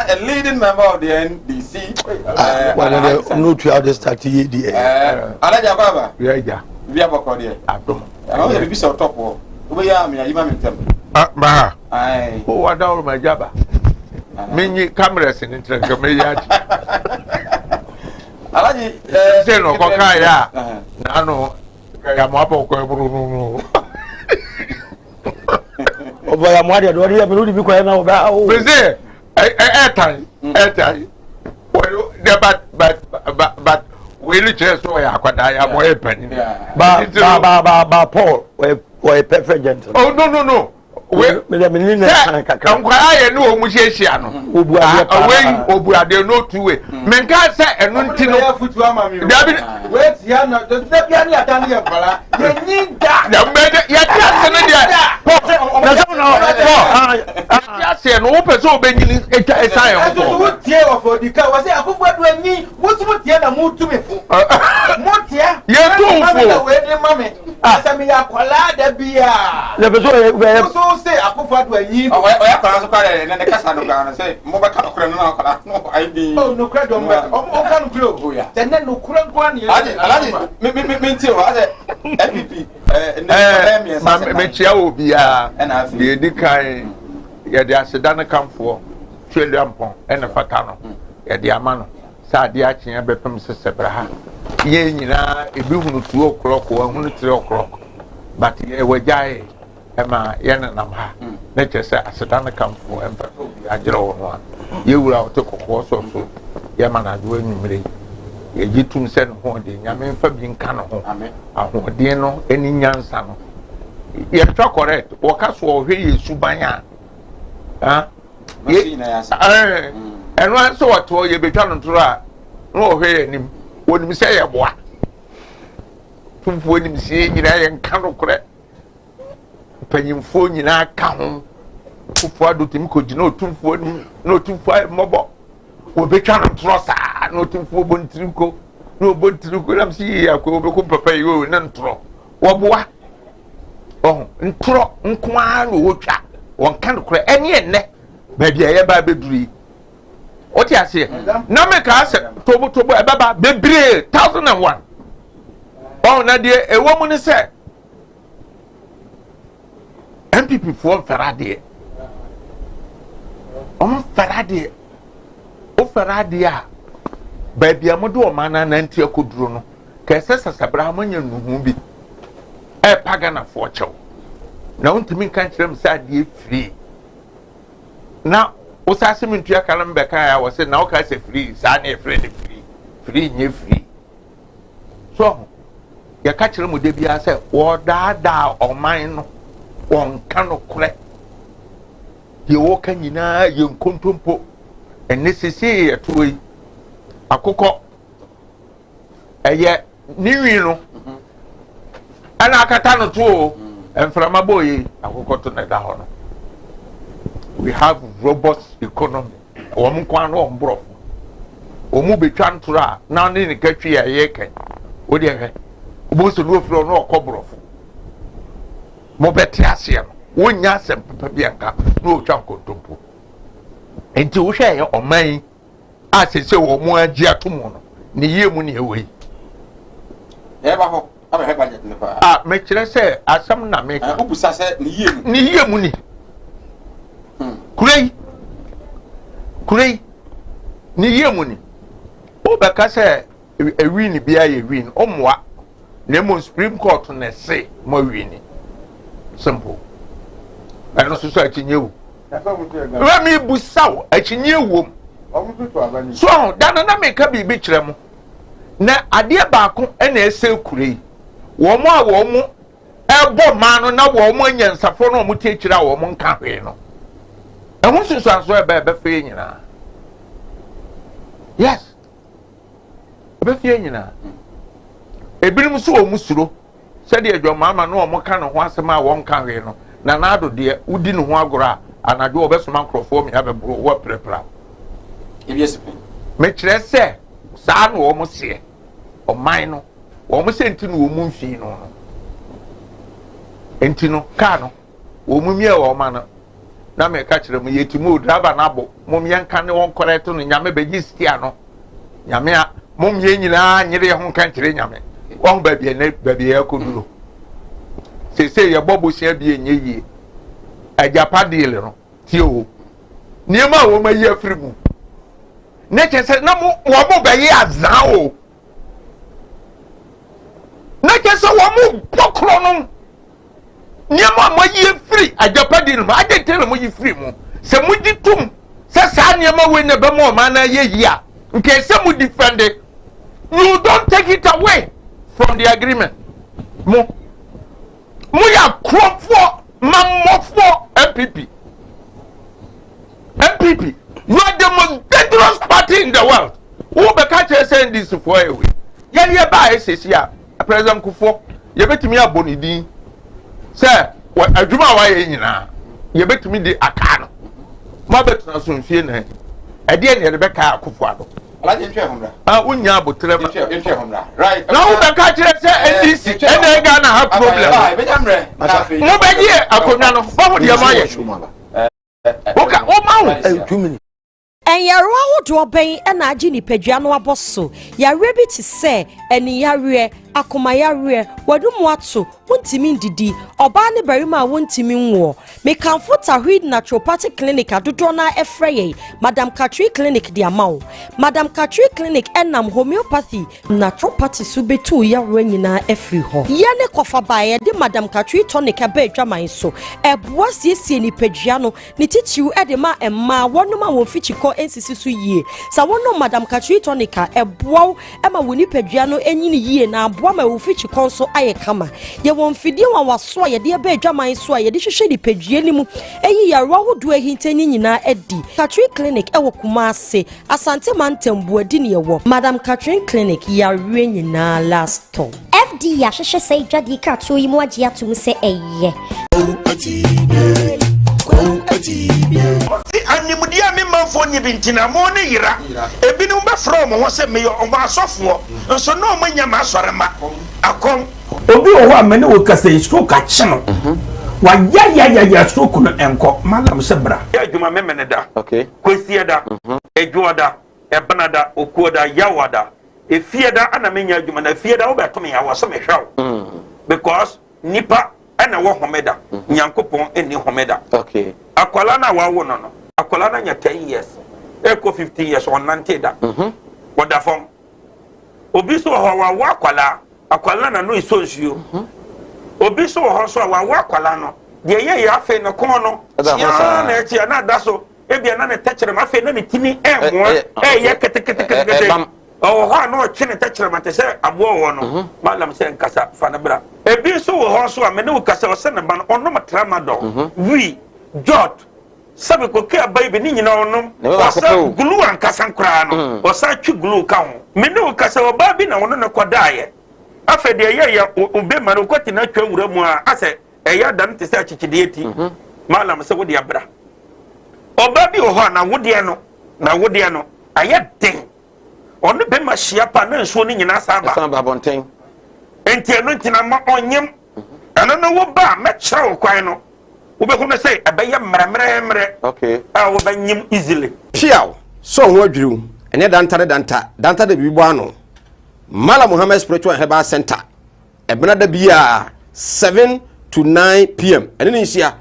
A leading member of the NDC. No, to how they start the Alaja Baba. We are Bakodia. I don't be so top. We are me, you them. Oh, what down my jabba? Many cameras in interest. Alaji, say no, Kokaya. No. Ya mwapo kwa buru. Obo ya mwadi adori ya birudi biko na oba. Beze, airtime. Well, but we really just so ya kwada ya mo epani. Ba Paul, we perfect gentle. Oh no. We me na kakra. Kwa aye no omuhyehyia no. Obu ade no two way. Menka say enu ntino. Dabi wait ya no the bia ni adani ya kwala. Ye nyinda. Na mede ya tiase no dia. Na so no. Ya tiase no wo pese obenyini etwa esan ye ho. Wo tie of the car. Wo say akofo adu anyi. Wo so tie na mu tumi fo. Mo tie. Ye tu fo. We dey mame. Asa me ya kwala da bia. Le beso so say akofo adu anyi. O ya kwala so kwala na kasa no ga na say mo be ka no kwala no kwala no ID. Oh no kwala do mo. O ka no kwala. Oh ya. Then no kwala kwa ni. Alaji me nti o ase FPP me chia obi a de di kan ye de aseda ne kamfo twele ampon ene fata no ye de ama no sa de akyen bepem sesebra ha ye nyina ebi hunu 2 o'clock wa hunu 3 o'clock but ye wajai ema ye nam ha ne chese aseda ne kamfo emfa obi agere wo no ye wura o te kokko so ye mana do anwumre ye jitum se no ho de nyame mfa bi nka no ho ahodin no eni nyansa no ye twa correct wo ka so ohwe ye suban a ha ye eno an so wato ye betwa no ntoro a no ohwe anim wonim se ye boa tumfo nim se nyina ye nka no kore panyimfo nyina ka ho fufo adotim ko gina otumfo nim no tumfo mobo wo betwa no ntoro sa no tumfo bontiriko no bontiriko lam si ya ko be ko papa yi o na ntoro wo boa ntoro nkoa no wotwa won kan kore ene enne ba bia ye ba beduri o ti ase na me ka ase tobo e baba bebre 1001 na de ewo mu ni se MPP for Ferradi Ferradi o Ferradi a ba bia mo do o mana na nti akoduro no ka se sasabra manya nuhu bi e paga na fo chew na untimi kan kirem sa de free na o sa se mintua kalam be ka ya wo se na o ka se free sa na free nye free so ya ka kirem de bia se wo da o man no won kan no kure ye wo kan nyina ye nkontompo enne sese ye toyi akokọ eye niwi no ana akata no to enframa boy akokọ to na da ho no we have robust economy won kwan no mbro omu betwa ntora na ne katwi ya ye kan wo de he bo so no fro no okobrofo mo beti ase no wonya asem papa bianka no otwa nkontompo enti wo hwe ye oman asese wo mu agi atomo no ne yemu ne ewe e ba ho aba he ba ne pa me kire se asam na me ka obusa se ne yemu ni kurei ne yemu ni o be ka se ewi ni bia ye wi ni omwa ne mo Supreme Court na se mo wi ni simple and no so achinyewu let me busaw achinyewu so na me ka bibi kire mo na ade baako na ese kurei wo mo a wo mo ebo ma no na wo mo anyansafo no mo tie kire a wo mo nka hwe no ehun sunsu anso ebe fe nyina yes ebe fe nyina ebirim so wo musuro sɛde adwamama no ɔmo ka no ho asɛm a wɔn ka hwe no na naado de udi no ho agora anadwo obɛsoma nkrɔfoɔ me abɛbro wo prepra ebiesipe me kyerɛ sɛ saa no ɔmo se ɔman no ɔmo sɛ nti no ɔmo mfi no enti no ka no ɔmo mie ɔma no na me ka kyerɛ mo yetimo driver na abo mo mie nka ne wɔn correct no nyame bɛgi stia no nyame a mo mie nyinaa nyere ho ka kyerɛ nyame won baby na baby ya koduro se ya bobo sia bi enye yi ajapa deal no ti o niema wo ma yi afiri mu ne kese na mo wo ba yi azan o ne kese wo mo pokro no niema mo yi afiri ajapa deal no ade tell mo yi free mu se mo di tum se sa niema we ne be mo ma na ye yi a nke se mo defend it, you don't take it away from the agreement. Mo ya crop for mammo for MPP. You are the most dangerous party in the world. Who be catch saying this for a way? Ye ba says ya President Kufo, ye betimi abonidi. Sir, what adwuma wa ye nyina. Ye betimi di akano. Ma betuna so mfie na. E de ne Rebecca Kufo ado. Unya botre ma right now we can catch NDC and they gonna have problem mo be die akonya no fo de ma ye oka o ma 2 minutes Enyaro ahodo ben na agi nipadua no aboso yare bi ti se eni yare akoma yare wadumu ato wontimi ndidi oba ne barima wontimi nwo me kanfo tahwid naturopathic clinic adodo na efreye Madam Katri clinic di amawo Madam Katri clinic enam homeopathy naturopathy subetu yare nyina efri ho ye ne kofa bae de Madam Katri tonic aba adwaman so eboa siesie nipadua no ne titiw de ma emma wonoma wo fichiko ensisi so yie sa wono Madam Katri tonica eboa ema woni padua no enyini yie na abo ma wo fichi konso aye kama ye won fidie wa waso ye de ba adwaman so ye de hwehwe di pedue ni mu eyi yarwa hodo ahintani nyina edi Catherine Clinic ewo Kumase Asante Mantembu adi ne yewo Madam Catherine Clinic yarwe nyina last time FD ya hwehwe sei dwadi ka to yi mu agye atum se eye animudia me manfo ni bintina mo ne yira ebinum be from ho se me o ma asofo nso no mo nya ma asorema akon obi o ho amene wo kasa stroke a chino wa ya stroke no enko malam se bra ya adwuma me mene da okay kwesi da edwo da ebana da okuo da yawa da efie da ana menya adwuma na efie da wo beto me yawa so me hwaw because nipa ana wo homeda nyankopon eni homeda okay akwala na wa wo no akwala na nya 10 years eko 15 years on 90 da woda fom obi so ho wa akwala na no iso nsuo obi so ho so wa akwala no de ye ya fe no kon no ya na echi na da so ebia na ne techere ma fe na ne tini enwo ye kete oh ha no chine techere ma te se abo wo no malam se nkasa fa na bra ebi so ho so amene wo kasa o se ne ba no ono matrama do wi jot sabe ko ke abai ni nyina onom wasa gulu an kasa nkra no wasa twi gulu ka ho mene wo kasa o ba bi na wono ne kodaye afa de ye obe ma no kwati na twa wura mu a ase eya dan te se achichide eti malam se wo de abra oba bi o ho na wode no aye den onu be ma hia pa na nsuo ni nyina saba bonten enti eno ntina ma onyem eno no wo ba me kire wo kwan no wo be hu na say abaye mremre okay a wo ba nyim easily piaw so ho adwiru ene danta de bibo ano Mala Muhammad Spiritual Herbal Center ebena da bia 7 to 9 p.m. ene ni hia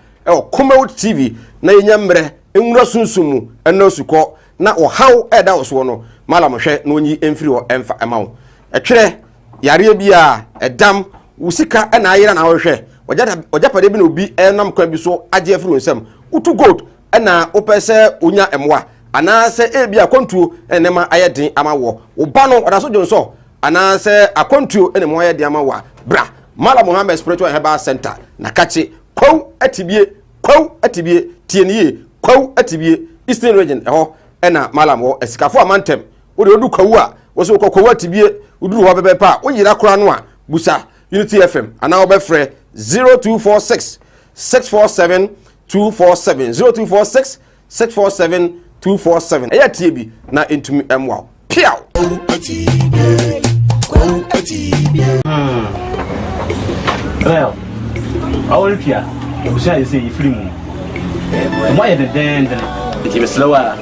Kumawood TV na yenya mre enwura sunsumu eno suko na o haw eda oso no mala mo hwe na onyi emfiri o emfa emawo etwere yare bia edam usika na ayira na wo hwe ojapade bi na obi enam kwa bi so age afiri onsam utu gold na opese onya emwa ana se ebia akontuo enema ayedin amawo oba no odaso jonso ana se akontuo enema ayedin amawa bra Mala Muhammad Spiritual Herbal Center na kachi kwaw atibie tieniye kwaw atibie Eastern Region eho ena malam wo esikafo amantem wo de odu kwawu a wo so kwawu atibie uduru ho bebe pa wo yira kora no a busa Unity FM ana wo be frɛ 0246 647 247 0246 647 247 eya tie bi na entumi emwa piaw well awol pia obusa ise ifiri mu mo ye den ti be slowa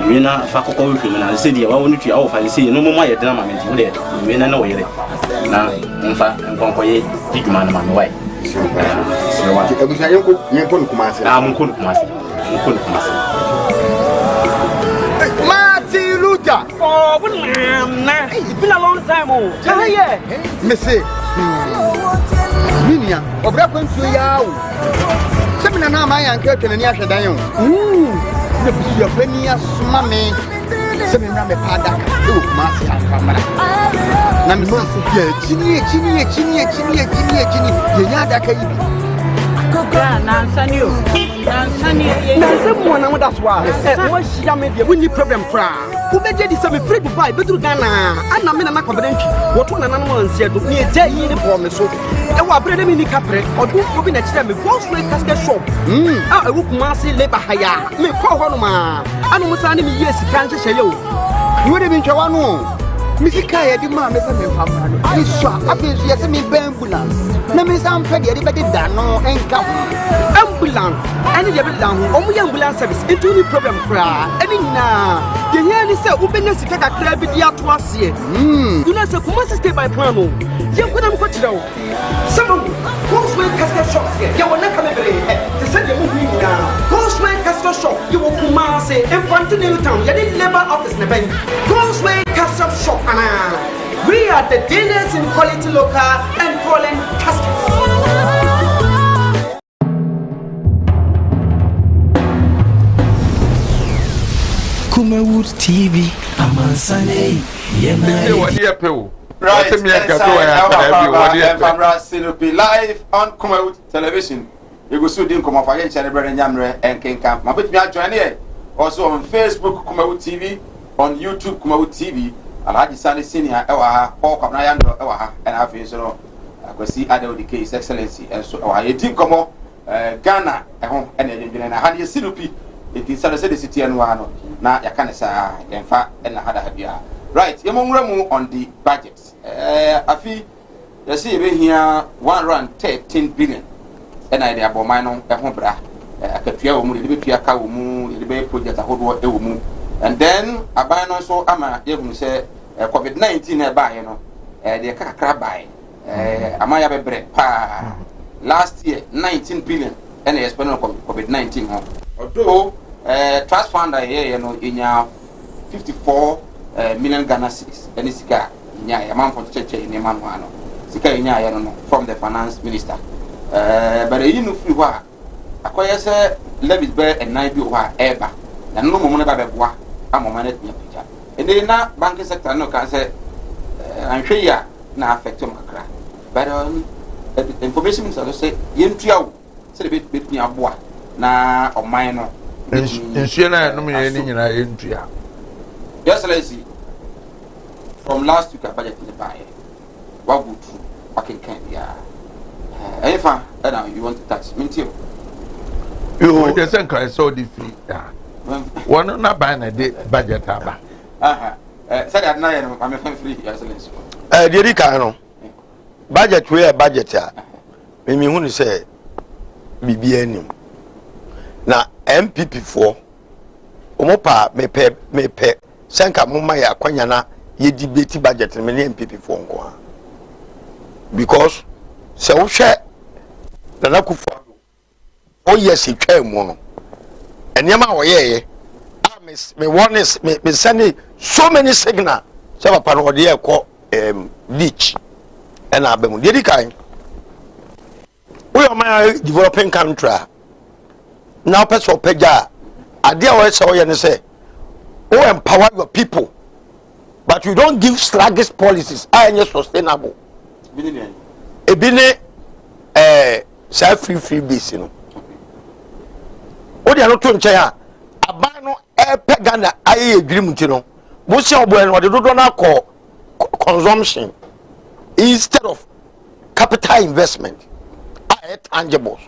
we na fa kokko we na se dia wa wonu tua wo fa se no mo ye den ma menti we we na wo yere na mfa nkonko ye diguma na ma no wai slowa ti ebusa yenko no Kumase munko no Kumase Martin Luther oh na it's been a long time oh yeah me say Minia, obra kwantu ya wo. Semina na ma ya nke twene ni ahwedan yo. Na bisu ya pani asoma me. Semina me pada ka. E wo Kumase afamara. Na me so ya chini. Ye nya da ka yi. Kokra na nsani o. Na semu na mo da so a. Wo hia me de woni problem kra. Wo beje di se me free Dubai betru Ghana. Ana me na na kwabedantwi. Wo to na nanu ansia do. Ni eje yi ni bo me so. Ewa brede mi ni kapre odu obi na kire me Gospel casket shop a ewu Kumase labor haya me ko ho no ma anu musa ni mi yes kan hye yo wo de bi ntwa no mi sika ye di ma me se me fa ma no ni so afi so ye se mi ambulance na me sam fe de be da no enka ambulance ani de be da ho omu ye ambulance service into ni problem kra ani na de nya ni se wo be na sika kakra bi di ato ase you know se Kumase stay by plan no ye ko na ko kire wo some Gospel casket shop here you will not come every to send you movie now Gospel casket shop you will Kumase Infantile town you need labor office na ben Gospel casket shop ana we are the dealers in quality local and foreign caskets. Kumawood TV amansane yema. Right, Famra Sinupi live on Kumawood Television. You go soon come off again, Charlie Brother Yamre and King Camp. My bit me join here. Also on Facebook, Kumawood TV, on YouTube, Kumawood TV. Alhaji Sani Senior, Paul Kamnayando, and I feel so. I could see other the case, Excellency, and so I did come on Ghana, and I had a Sinupi. It is the city and one. Now, I can't say, in fact, and I had a happy. Right, among Remu on the budget. I feel you see we here 113 billion. And I have mine a home bra. I could feel the Piaka Umu, the Bay project, a whole world. And then I buy no so ama you say COVID-19 buy, you know, the crab buy. Amaya bread pa last year 19 billion and they spent on COVID-19. Although trust fund here, you know, in your 54 million Ghana cedis. And it's a man for church in the man from the finance minister. But you know, free war. Acquire say levies bear and 9 billion ever. And no more about what I'm a man at me. And then now banking sector no can say I'm sure ya now affect my crack. But the information minister say yen trio say the bit me a boy na or minor. Insurance no me any yen trio. Yes, let's see. From last week, I budget in the buy. What would you fucking can't be? If you want to touch me too. You just think I saw the fee. One not buying a budget. Said at night, I'm a free, Excellency. Dedicano budget, we are budgeter. Maybe when you say BBN. Now, MPP4 Omopa me pay. Sanka mumma ya kwanyana ye debate budget me MPP4 nko because se wo hwe na kufu o yes twa mu no enema wo ye me warnings me send so many signal se papa no de e ko ditch and abemu de kan we are my developing country now person peja ade a wo se wo ye ne se who empower your people, but you don't give sluggish policies. I am sustainable. Ebine, free base, you know. What they are not doing, Chaya. Abano, Pagana, I agree, you know. What's your boy? What they do not call consumption instead of capital investment. I tangibles.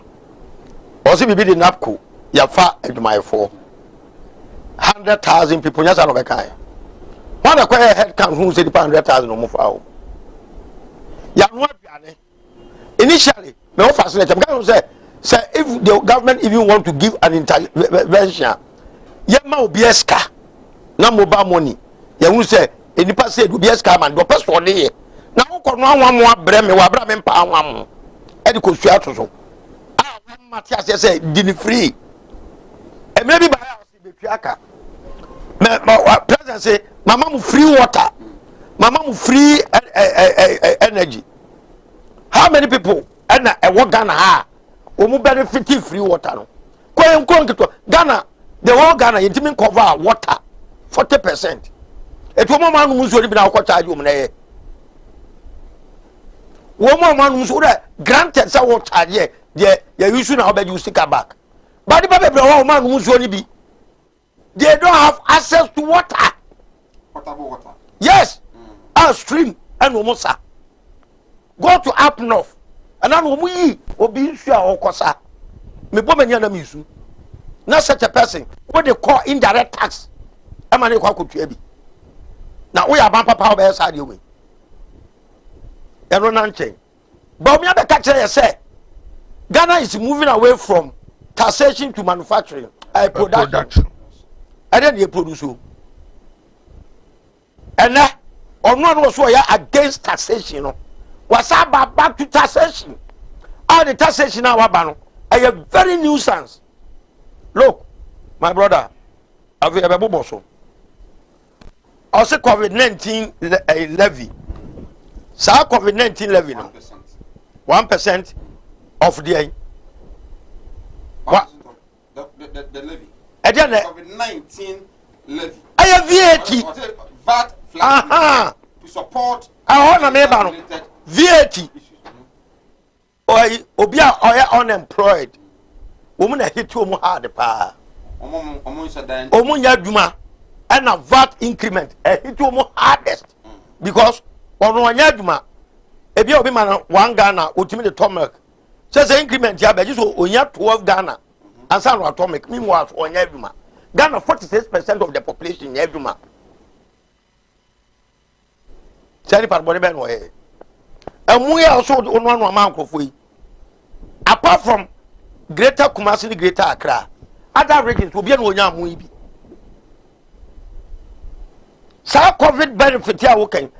Also, we be the NAPCO. Yafa and my 100,000 people. Yes, I know. One acquire head count who said 100,000 or more. Initially, my facility. I'm say if the government even want to give an intervention, Yama will be a scar. No mobile money. You will say, in the past, it will be a scam and the person one day. Now, one more breme, Wabramen Pawam, Edico Suato. Ah, Matthias say, didn't free. And maybe by Piaka. My president say, Mama free water, Mama free energy. How many people and a what Ghana ha? Who benefit free water? No, Ghana, the whole Ghana intimate cover water 40%. It woman who's already been out charge woman. Woman who's granted some water, yeah, you should now bet you stick back. But the baby woman who's only be. They don't have access to water. Water. Yes. Stream and Omosa. Go to up north. And then we will be sure or Kosa. Me bomanyana misu. Not such a person. What they call indirect tax. I'm an equal to now we are bumper power by side away. Everyone change. But me have a catcher say Ghana is moving away from taxation to manufacturing. Production. And then you produce you. And now, on one was why against taxation. Was about back to taxation. All the taxation now, a very nuisance. Look, my brother, I've ever bosso. Also, COVID-19 levy. So, COVID-19 levy now. 1% of the levy. COVID-19 levy. I have VAT. VAT flat to support I want a member VAT. Obi a unemployed. Woman a hit you hard pa. Omunya duma and a VAT increment a hit you hardest because onuanya duma ebi obi man 1 Ghana ultimate atomic says increment ya be just onya 12 Ghana and some atomic meanwhile onya duma Ghana 46% of the population ya duma sari parbone ben wo e amu ya also onu anu amankofo yi apart from Greater Kumasi, Greater Accra, other regions will be an onya muibi. So COVID benefit here working.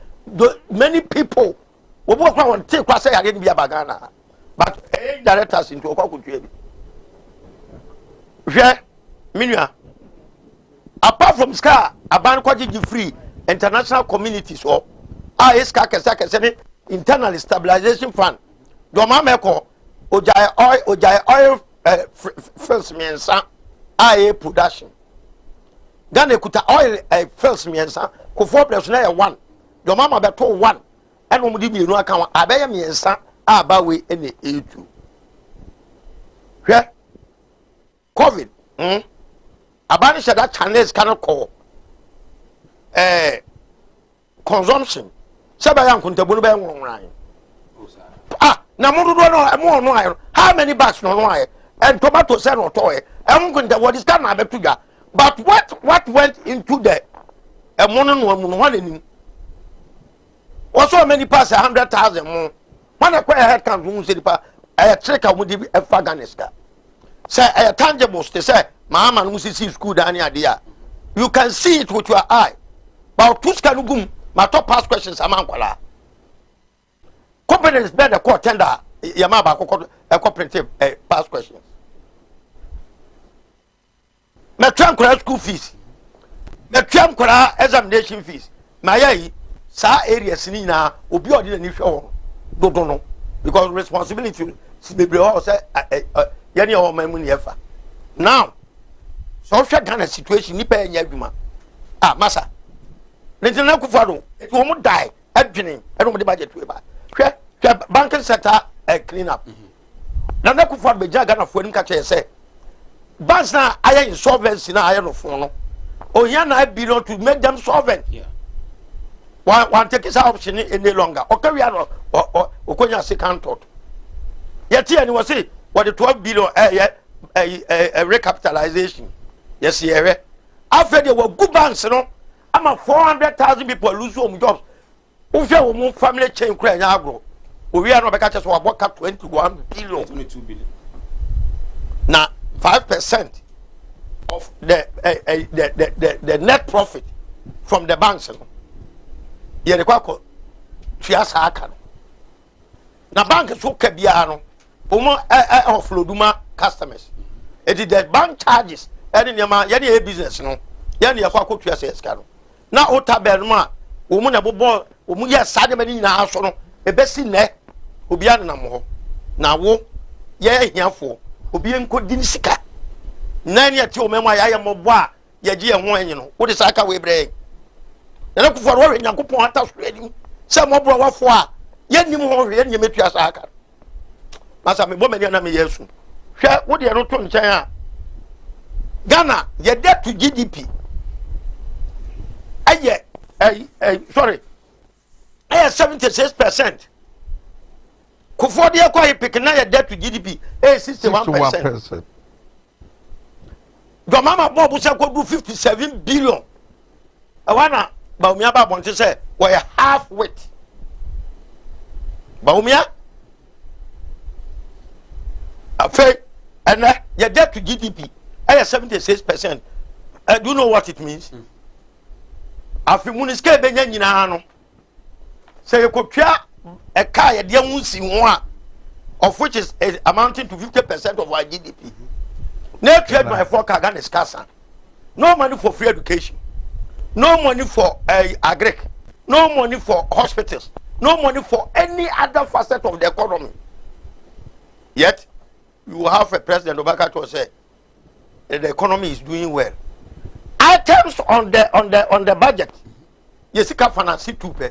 Many people will work around take class say again be a bagana, but directors into a country. Yeah, Minya. Apart from SCA, a ban free international communities or SCA internal stabilization fund. Domameko. Ojai oil first miensa aye production. Ghana kuta oil first miensa ko 4+ na 1. Your mama be to 1. And wo mudi mienu aka wa abeye miensa aba we ene etu. Hwe COVID abani shada channels kana call consumption. Seba yan kuntabunu be nwonran. Na mudu no how many bags no and tomato sell no toy what is can abetuga but what went into the mono no one also many pass 100,000 more when a head count who say pa trick I would be a faganeska say a tangible they say mama no see school down here you can see it with your eye but two scanugum my top pass questions amankwala companies better court tender yamaba cooperative past questions. Me tram kora school fees. Me tram kora examination fees. My sa areas ni na obi odi na ni hwe do no because responsibility be bre ho say yani o mamu ni efa. Now so hwe Ghana situation ni pa enya adwuma. Masa. Ntina kufado it wo mu die adwene e no mo de budget we ba. Banking sector clean up. Now, na kufa be Ghana for him catch say. Banks na aya insolvency na aya no phone no. O ya na billion to make them solvent. Yeah. One take this option any longer. Okay, we are okonya second thought. Yet here was say what the 12 billion recapitalization. Yes, here. After there were good banks, you know. I'm 400,000 people lose home jobs. Who family chain cry agro. We are not catches or work up 21 billion. 22 billion. Now 5% of the net profit from the banks. You require Trias now bank is so kebiano. Offloaduma customers. It is the bank charges. Any business no. Yani ya kwa Trias escano. Now Otaberma, woman abo omuya sade mani na aso no ebesi ne obi na mo na wo ye hiafo obi enko di sika na ne ati o memo ya ye mobo a ye je ye ho enyi no wo de saka we bre na ku foro we nyankopon ata so edim se mobo wafo a ye nim ho ye nya metua saka masa me bo mani na me yesu hwe wo de no to nchen a Ghana ye debt to GDP sorry 76%. Kufo de kwa ipikina ya debt to GDP 61%. Do mama bobu se ko do 57 billion. Awana baumia ba bonte say we half weight. Baumia afei and ya debt to GDP 76%. Do you know what it means? Afi muniske benya nyina no say you could try a car a dear musi one of which is amounting to 50% of our GDP. No trade my for Kagan is Kasa. No money for free education. No money for agric. No money for hospitals. No money for any other facet of the economy. Yet you have a president Obaka to say that the economy is doing well. Items on the budget. Yesika finance 2 pay.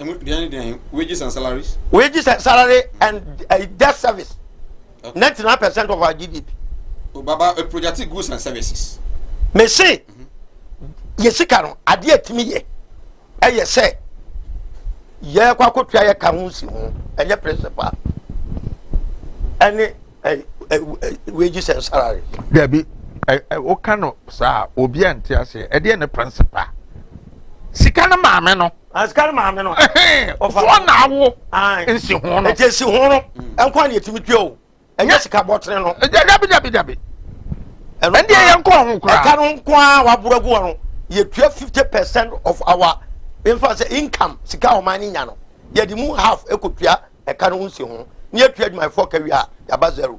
Wages and salaries. Wages and salary and debt service. 99% of our GDP. Baba, a project goods and services. Me say, yesikano ade atimi ye. Eye say, ye kwa kotua ye ka hunsi ho. Enye principal. Any wages and salary. Debi, o kano sa obi ante ase. E de ne principal. Sika na maame no. Askar maame no. Ofo na awo. Nsi ho no. E je si ho no. Enkwa na yetimi twa o. Enye sika botre no. Dabi. Ende ye nko ho kra. Eka no nko a waburagu no. Ye 50% of our income sika o mani nya no. Ye di mu half ekotua eka no nsi ho. Ni atua di my for ka wi a ya ba zero.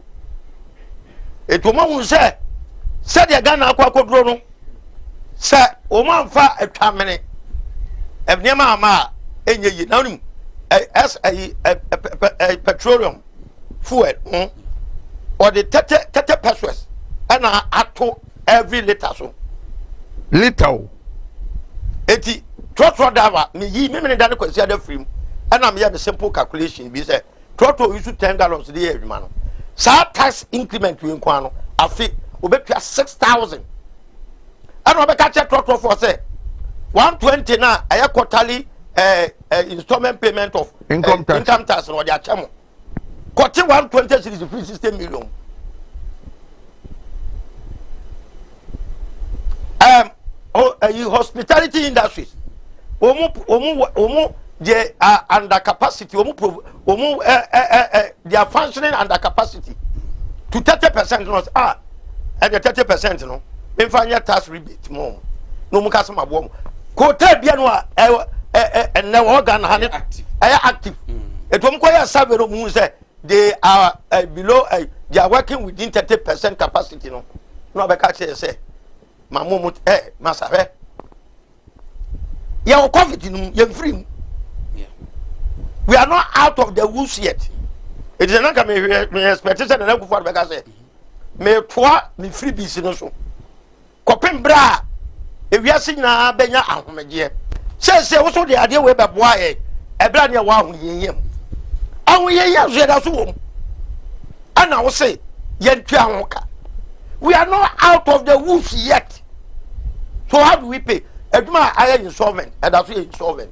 Etoma hu se de Ghana akwa koduro no. Se o man fa atwamene. Ebniema ama enye yi na nim petroleum fuel or the 30 pesos and ato every liter so liter eti trotro dava me yi me da ne kwasi ada free and am here the simple calculation be say trotro use 10 gallons the year man sa tax increment we nkwa no afi obetua 6,000 and obeka check trotro for say 120 na aya quarterly installment payment of income tax no dia chemo kote 120 is 360 million hospitality industries omu they are under capacity they are functioning under capacity to 30% no and the 30% no me fanya tax rebate mo no mu kasama bo kote bia no and now organ active etom ko ya survey no mu say they are below they are working within 30% capacity no be catch say mamomo masabe ya covid no you free we are not out of the woods yet. It is not me expectation na go for be ka say me toa me free business so kopem bra ewiase na benya ahomeje se wo so de ade we be boa e bra ne wa ahoyeyem so da so wom ana wo say ye ntwa ahoka we are not out of the woods yet, so how do we pay aduma aye insolvent and that's insolvent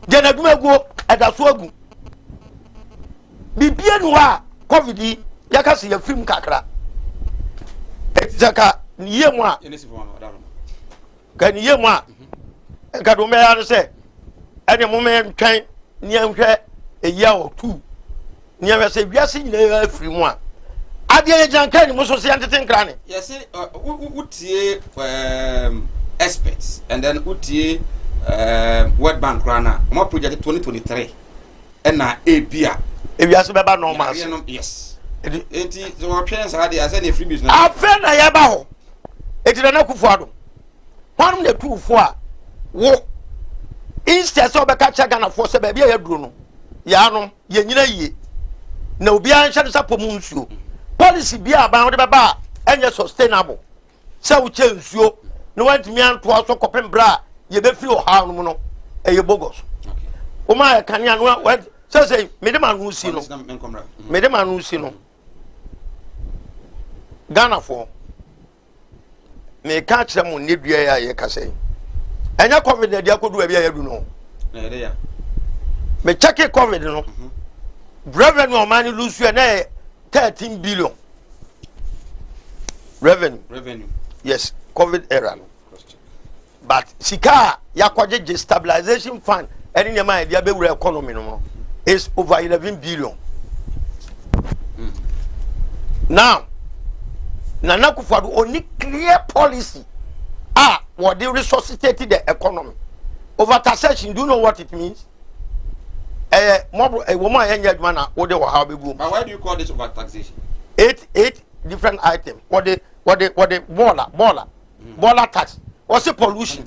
then aduma go and that's agu bibie no a covid yaka se ya film kakra zaka niye mu a kan niye mu a ka do me ya no se ene mo me ntwan ni anhwe eya o tu ni ya se wiase nyina afiri mu a ade ye janka ni mo so se antete nkra ne yes utie experts and then utie World Bank rana mo project 2023 na ebia ewiase beba normal yes enti so options are there say free business afa na ya ba ho eti na kufu ado hwanum na tuufo a wo instead so be ka chaga na fo se ba bia ya duro no ya no ye nyina yie na obi an hye sa pomu nsuo policy bia ba wo de beba enye sustainable se wo che nsuo no wantimi anto so kopem bra ye be feel how no no eye bogos o ma kan ya no say me de manu si no me de manu si no Ghana for me ka kire mo ne dua ya ye ka say enya covid de akodu bia ya du no na de ya me check covid no revenue o mani lose na 13 billion revenue yes covid era no but sika yakwaje stabilization fund any nyama dia be wura economy no is over 11 billion now Nana Kufuor only clear policy what they resuscitated the economy over taxation. Do you know what it means? A woman and man what they were how big. But why do you call this over taxation? Eight different items. What the baller tax. What's the pollution?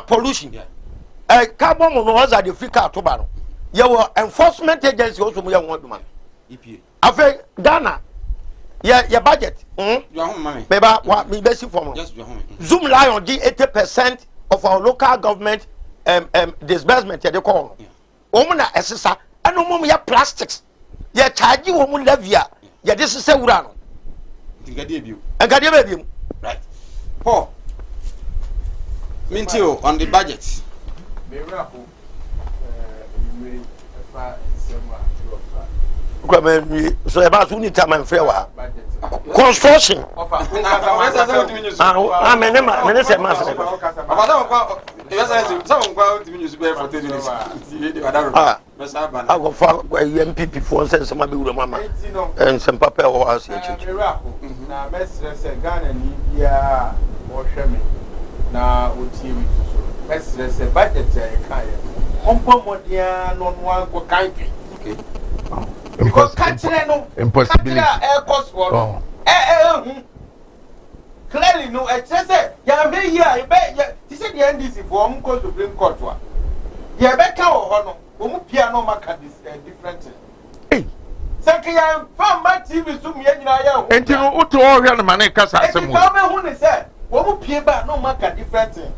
Pollution. Yeah. Carbon monoxide the free car to your enforcement agency also want to man. EPA. After Ghana, your budget. Your home money. Beba, what me basic form. Just your home. Zoom lie on 80% of our local government disbursement they call na esesa and no ya plastics ya charge woman levia ya this is wura no ngade baby right Paul Mintio on the budget so about we need time and fair construction I go for MPP for sense some be mama and some papa or house na mesre se Ghana ni bia wo hwe me na o tie mi so mesre se budget e kan ye ompo modia no no an go kan pe okay because catching no impossibility cost for clearly no I just say ya be here you say the NDC for am go Supreme Court wa ya be ka wo ho no wo mu pia no maka this different thing say ya from my TV so me nyina ya ho enti no uto o hwe no mane kasa asem wo be hu ne say wo mu pie ba no maka different thing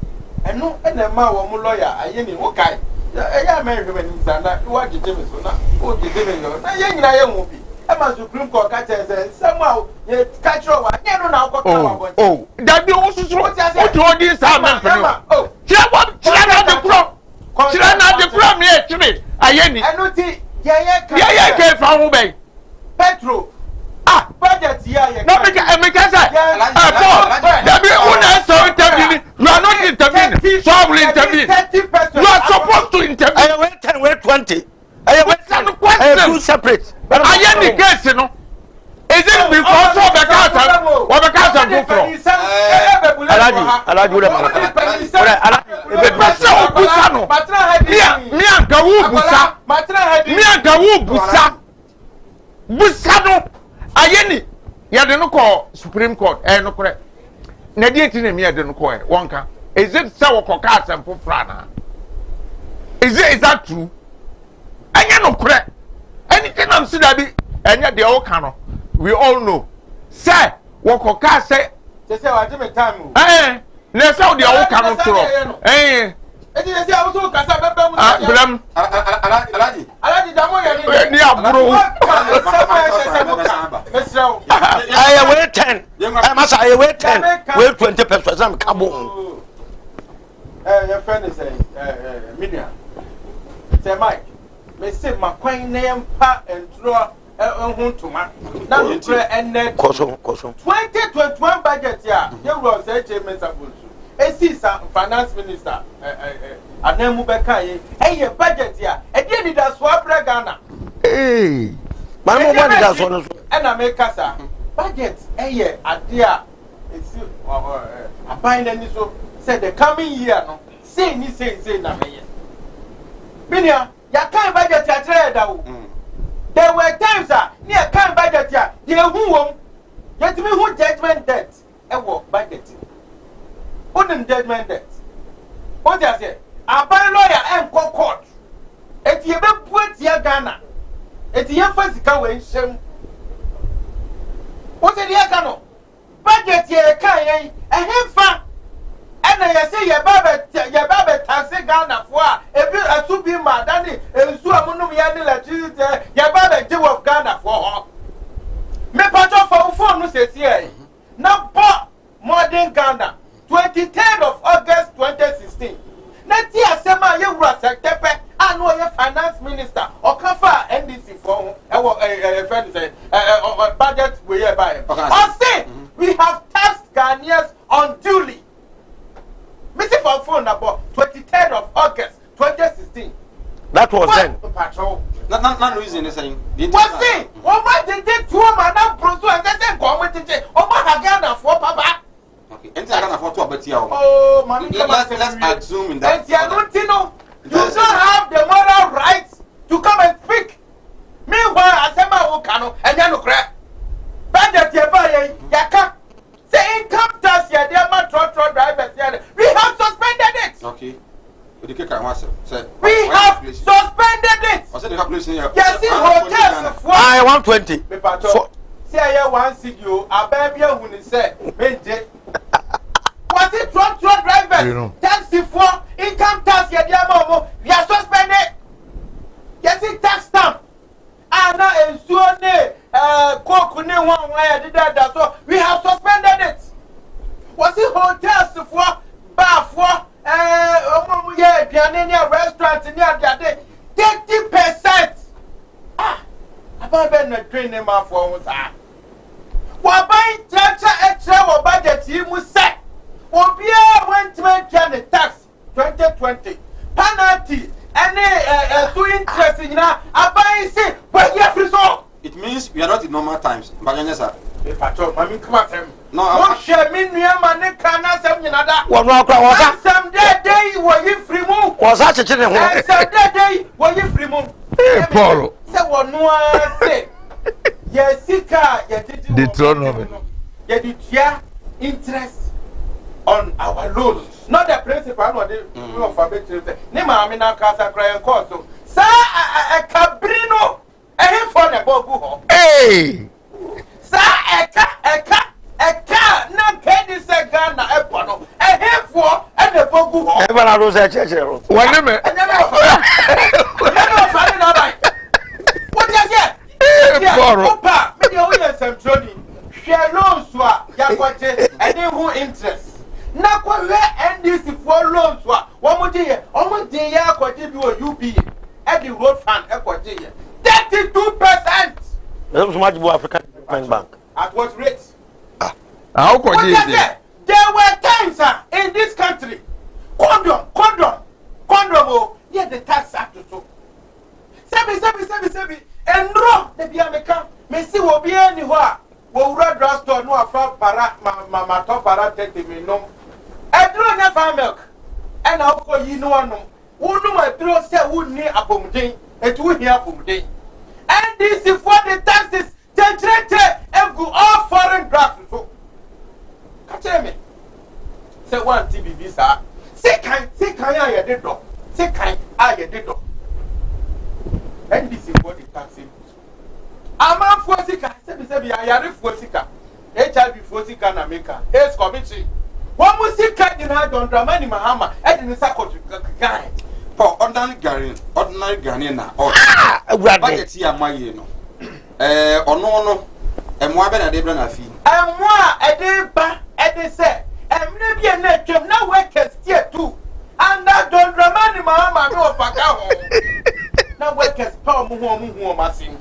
eno na ma wo mu lawyer aye ni wo kai ya me hwe mani sana wa gide me so na o gide me yo na ye nyina ye hu bi e ma Supreme Court ka say somehow ye catch wa nye no na ko ka wa bo oh that be wo susu uto o di sa man fe no tira na de pro me e tire aye ni eno ti ye ke fa ho be petro budget ya ye no me ka say that be una so intervene you are not intervening so I will intervene you are supposed to intervene I wait 10 wait 20 I wait two separate aye ni case no is it because of the council go from alaji ule mi anka wu busa no aye ni ya de no call Supreme Court no correct na die ti na mi ya de no call wonka is it say wo ko ka asempo frana is that true anya no correct anything am see that be anya de o kan no we all know say wo ko ka say wa je me time na say de o kan no tro edi se awo so kasa bebe mu blam alaji damo ye ni aburo I wait 10 I must I wait 10 wait 20 pesos am kabo your friend is media say Mike me say makwan na yempa entro huntuma na ntro enne koso 2021 budget ya ye wo say chairman sabulu esisa finance minister anemu beka ye eye budget ya e dey leader so abra Ghana man mo man leader so no e na me kasa budget eye ade a esi aban na ni so say the coming year no say na me ye binia ya kan budget ya tire da wo there were times near kan budget ya ye hu wom yet me hu judgment debt e wo budget on judgment debt. What I say? A by lawyer and court. If you ever put your Ghana, if you ever sika we shame. What the Yakano? Budget ye can and fa. And I say your baba taxi Ghana for a to be madani and so amunum yani electricity your baba Jew of Ghana for her. Me patch for phone no say here. Now modern Ghana. 23rd of August 2016. Nati asema ye wura sektepe anu ye finance minister okafa NDC for friend say budget we here by. Say we have taxed Ghanaians unduly. Missing for phone about 23rd of August 2016. That was then. Patrol. Not reason is saying. What's it? Oh my did two man now proso and then go with it. Oh my Ghana for papa. Okay, and I can afford to bet you. Oh, man, let's assume in that. You don't have the moral rights to come and speak. Meanwhile, Asema Okano and Yano Crack. Budget Yabaye, Yaka. Say income tax, ya dear man, truck drivers. We have suspended it. Okay. We have suspended it. Yes, in hotels. I 120. Say I want to see you. A baby who is said, was it truck drivers? Taxi for income tax ya dia mo we are suspended. Getting tax stamp. Ana ensuo ne coke ne one why did that so we have suspended it. Was it hotels for bar for restaurant near the 30%. About na train them for us. Wa buy extra budget you must say. Obia went to the tax 2020 penalty and so interesting now. I buy say but free so. It means we are not in normal times. Sir. Patrol, mami come at him. No, I share me near money canna some another. One more crowd. Some day were you free move? Was that a chicken? Some day were you free move? Hey, Paul. Say one say. Yes, Sika, the throne of it. Yet it's interest on our loans. Not the principal or the of a bit. Nema Amina Casa crying course. Sir, a cabrino, a him for the bogu. Hey! Sir, eka na kedi se Ghana epono e hefo e de bogu ho e bana ro se cheche ro wale me what you say opa me dey oye semtroni share loans wa yakoje any who interest na kwa we NDC for loans wa wo mo dey ya akoje bi o UB e the road fund akoje ye 32%. That's so much more African Bank. At what rate? How could you say? There were times in this country. Condom. Oh, yeah, the tax act to. Sebi. And no, the Biamica. Messi will be anywhere. Will red drugstore no afro para, my top para 30 minutes. I drew never milk. And I'll call you no one. Who know my throat say would near a boom day, and two here boom day. And this is for the taxes. And go all foreign drugs. So, catch me. Say one TBB, sir. Say kind, I did do. Say kind, I did do. And this is for the taxes. I'm a Fosika. Say, I am Fosika. HIV Fosika na America. AIDS committee. One Musika in our don't Dramani Mahama. And in the circle guy. For ordinary Ghanaian or budget here, my you know. No, and more than a day brand fee. And more a day back at the set, and maybe a net job now workers here too. And that don't remind Mamma no back out. Now workers power more massing.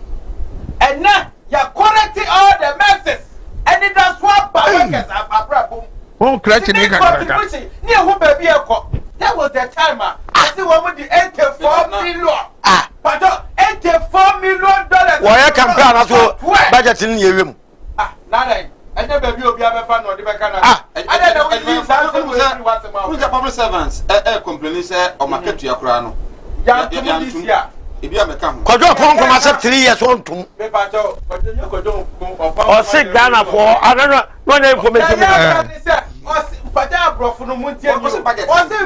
And now you're correcting all the messes, and it does what by workers are problem. Oh, crutch in the near who baby a cop. That was the timer. I see one with the 84 million. But $84 million. Why I can plan also budget in your room? Nada. And the baby will be a fan of the Bacana. I don't know who's the public servants. Complaining, sir, or market to your crown. If you have a come, could you come from myself 3 years old to or sit Ghana for I don't know no information.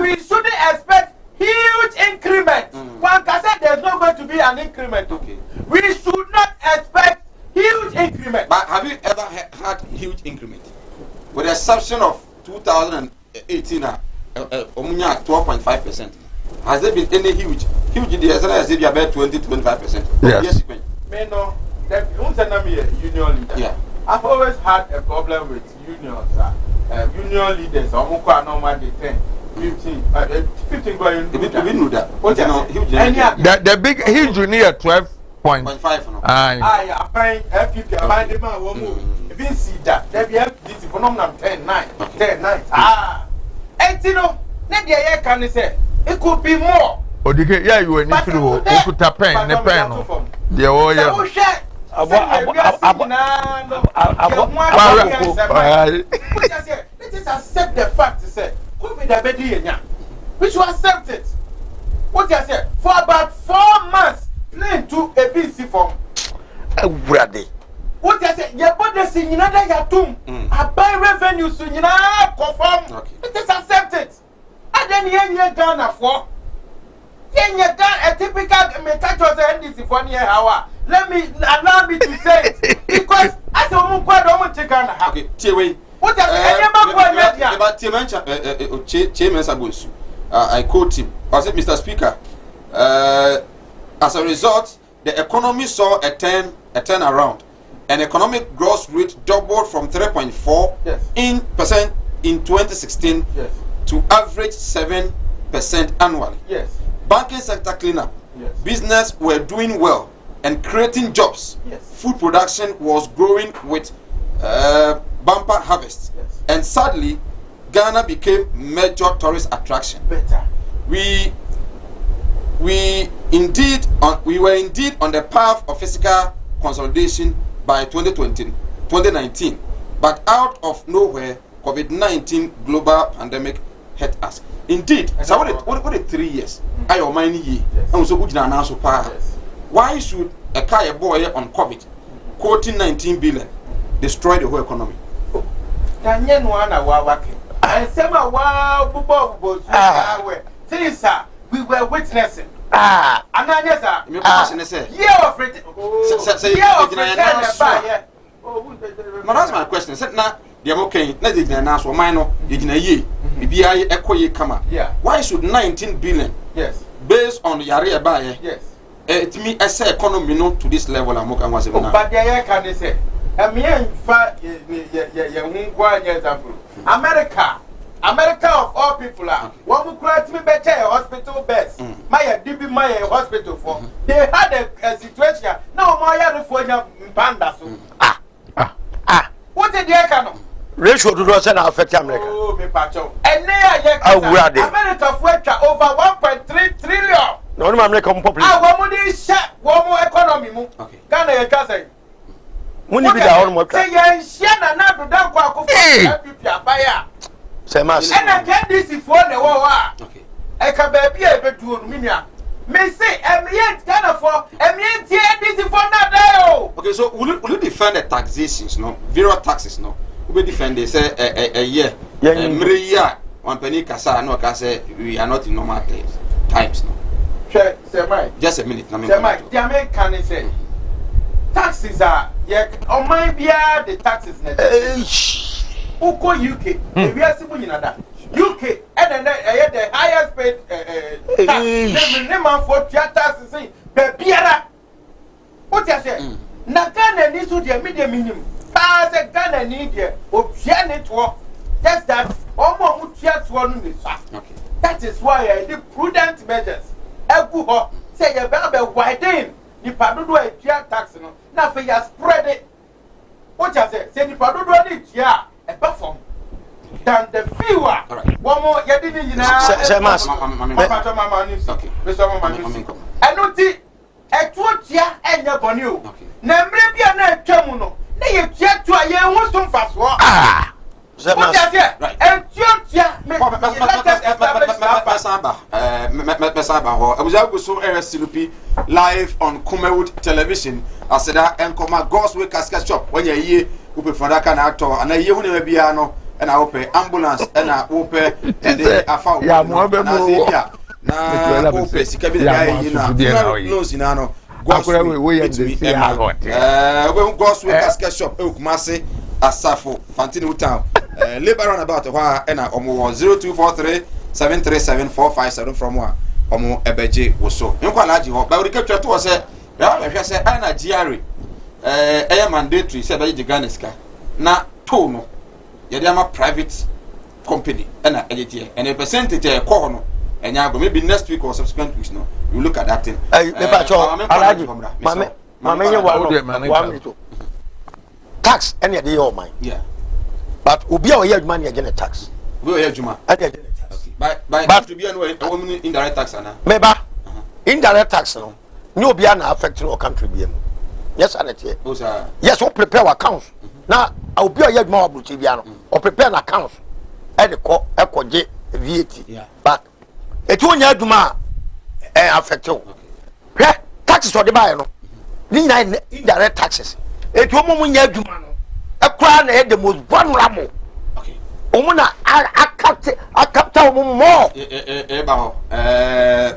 We shouldn't expect huge increment. One can say there's not going to be an increment. Okay. We should not expect huge increment. But have you ever had huge increment? With the exception of 2018, 12.5%. Has there been any huge? As if you about 20-25%. Yes. No, union leader. Yeah. I've always had a problem with unions. Union leaders, normal 10, 15 going. We knew that. What's the big huge junior 12.5. I find FPP. I find them. I won't even see that. There be this phenomenon 10-9. And you know, next year can say it could be more. Odike, yeah, you were need to do. You could tap pen, the pen. The oil. Let us accept the fact. Say, we should accept it. What you say? For about 4 months, plane to a BC form. What you say? Your body is in another yatum. I buy revenue so you know conform. Let us accept it. And then you Ghana for. A typical metaphor NDC for near hour. Allow me to say it. Because as a Mukwa don't take Ghana. Okay, Tiway. What does about Chairman Sabunsu? I quote him. I said, Mr. Speaker, as a result, the economy saw a turnaround. And economic growth rate doubled from 3.4% in 2016 to average 7% annually. Yes. Banking sector cleanup. Yes. Business were doing well and creating jobs. Yes. Food production was growing with bumper harvests. Yes. And sadly, Ghana became major tourist attraction. Better. We were indeed on the path of fiscal consolidation by 2019, but out of nowhere, COVID-19 global pandemic hit us. Indeed, so what 3 years? I or mine ye, and so good now so far. Why should a car boy on COVID, quoting 19 billion, destroy the whole economy? Tanyan one a wawaki. And some wow, Bubo, sir, we were witnessing. Ananya, you say, yeah, of it. That's my question. Said now, the okay, let it announce or minor, you can a ye, BBI echo ye come up. Yeah. Why should 19 billion, yes, based on the area buyer, yes, to me, as a economy not to this level, I'm okay, was but the can they say, and me and fat, America of all people are. One who cried me better hospital beds. My DB my hospital for. They had a situation. No more for panda. What did they can? Ratio to those and affect America. Oh, me pacho. And America work over 1.3 trillion. No, I'm not complete. One more share, one more economy. Okay. Can I say? When you be down, what say? Yeah, Shana, not to down for buyer. And I get this for the war. Okay. I can be able to Minia. May say, I'm yet Ghana for, I'm yet this for that. Okay, so will you defend the taxations, no? Zero taxes, no? We defend they say a year. Yeah, one penny Casa, no Casa, we are not in normal times, no? Just a minute, the American say taxes are, yeah, on my beer, the taxes. Uko UK, we are simple in that. UK, and then I had the highest paid tax. Name for theaters, say, Bebiera. What you say? Nakana needs to the medium minimum. Pass a Ghana need here, or Janet walk. Just that, almost just one is okay. That is why I did prudent measures. Ebuho, say a baby widen. The Padu a tax, now for you spread it. What you say? Say the Padu it, yeah. Perform than the viewer. One more, you didn't know. I know the a two-year and your bonnet. Namibia and Camuno. They have yet to a young Muslim fast war. Ah, and I was able to RSCP live on Kumawood television. I said, and come my God's way casket shop when you're here. Upe for can actor and a year when piano and I open ambulance and I open and they are found. Yeah, more than yeah. Now, open, close in ano. God's way casket shop, Oakmasi, Asafo, Fantino Town. Labor on about a while and I almost 0243 737 457 from one. Omo Ebeje was so. You can't large hope, but we kept to us. I said, Anna Giari. Mandatory said by the Ghaniska. Na tono. Yadama private company and a percentage a corner. And maybe next week or subsequent weeks. No, you look at that thing. Tax any day of mine. Yeah. But Ubia or yet money again a tax. We are Juma. But to be an indirect tax. Maybe indirect tax. No, no be an affecting our country. Yes, Annette. Yes, we'll prepare accounts. Now, I'll be a young more Butiviano or prepare an account at the co echo J VAT. But it won't yet do my affect you. Taxes for the buyer. Indirect taxes. It won't yet do a crown at the most vulnerable. Okay. Omuna, I capture more.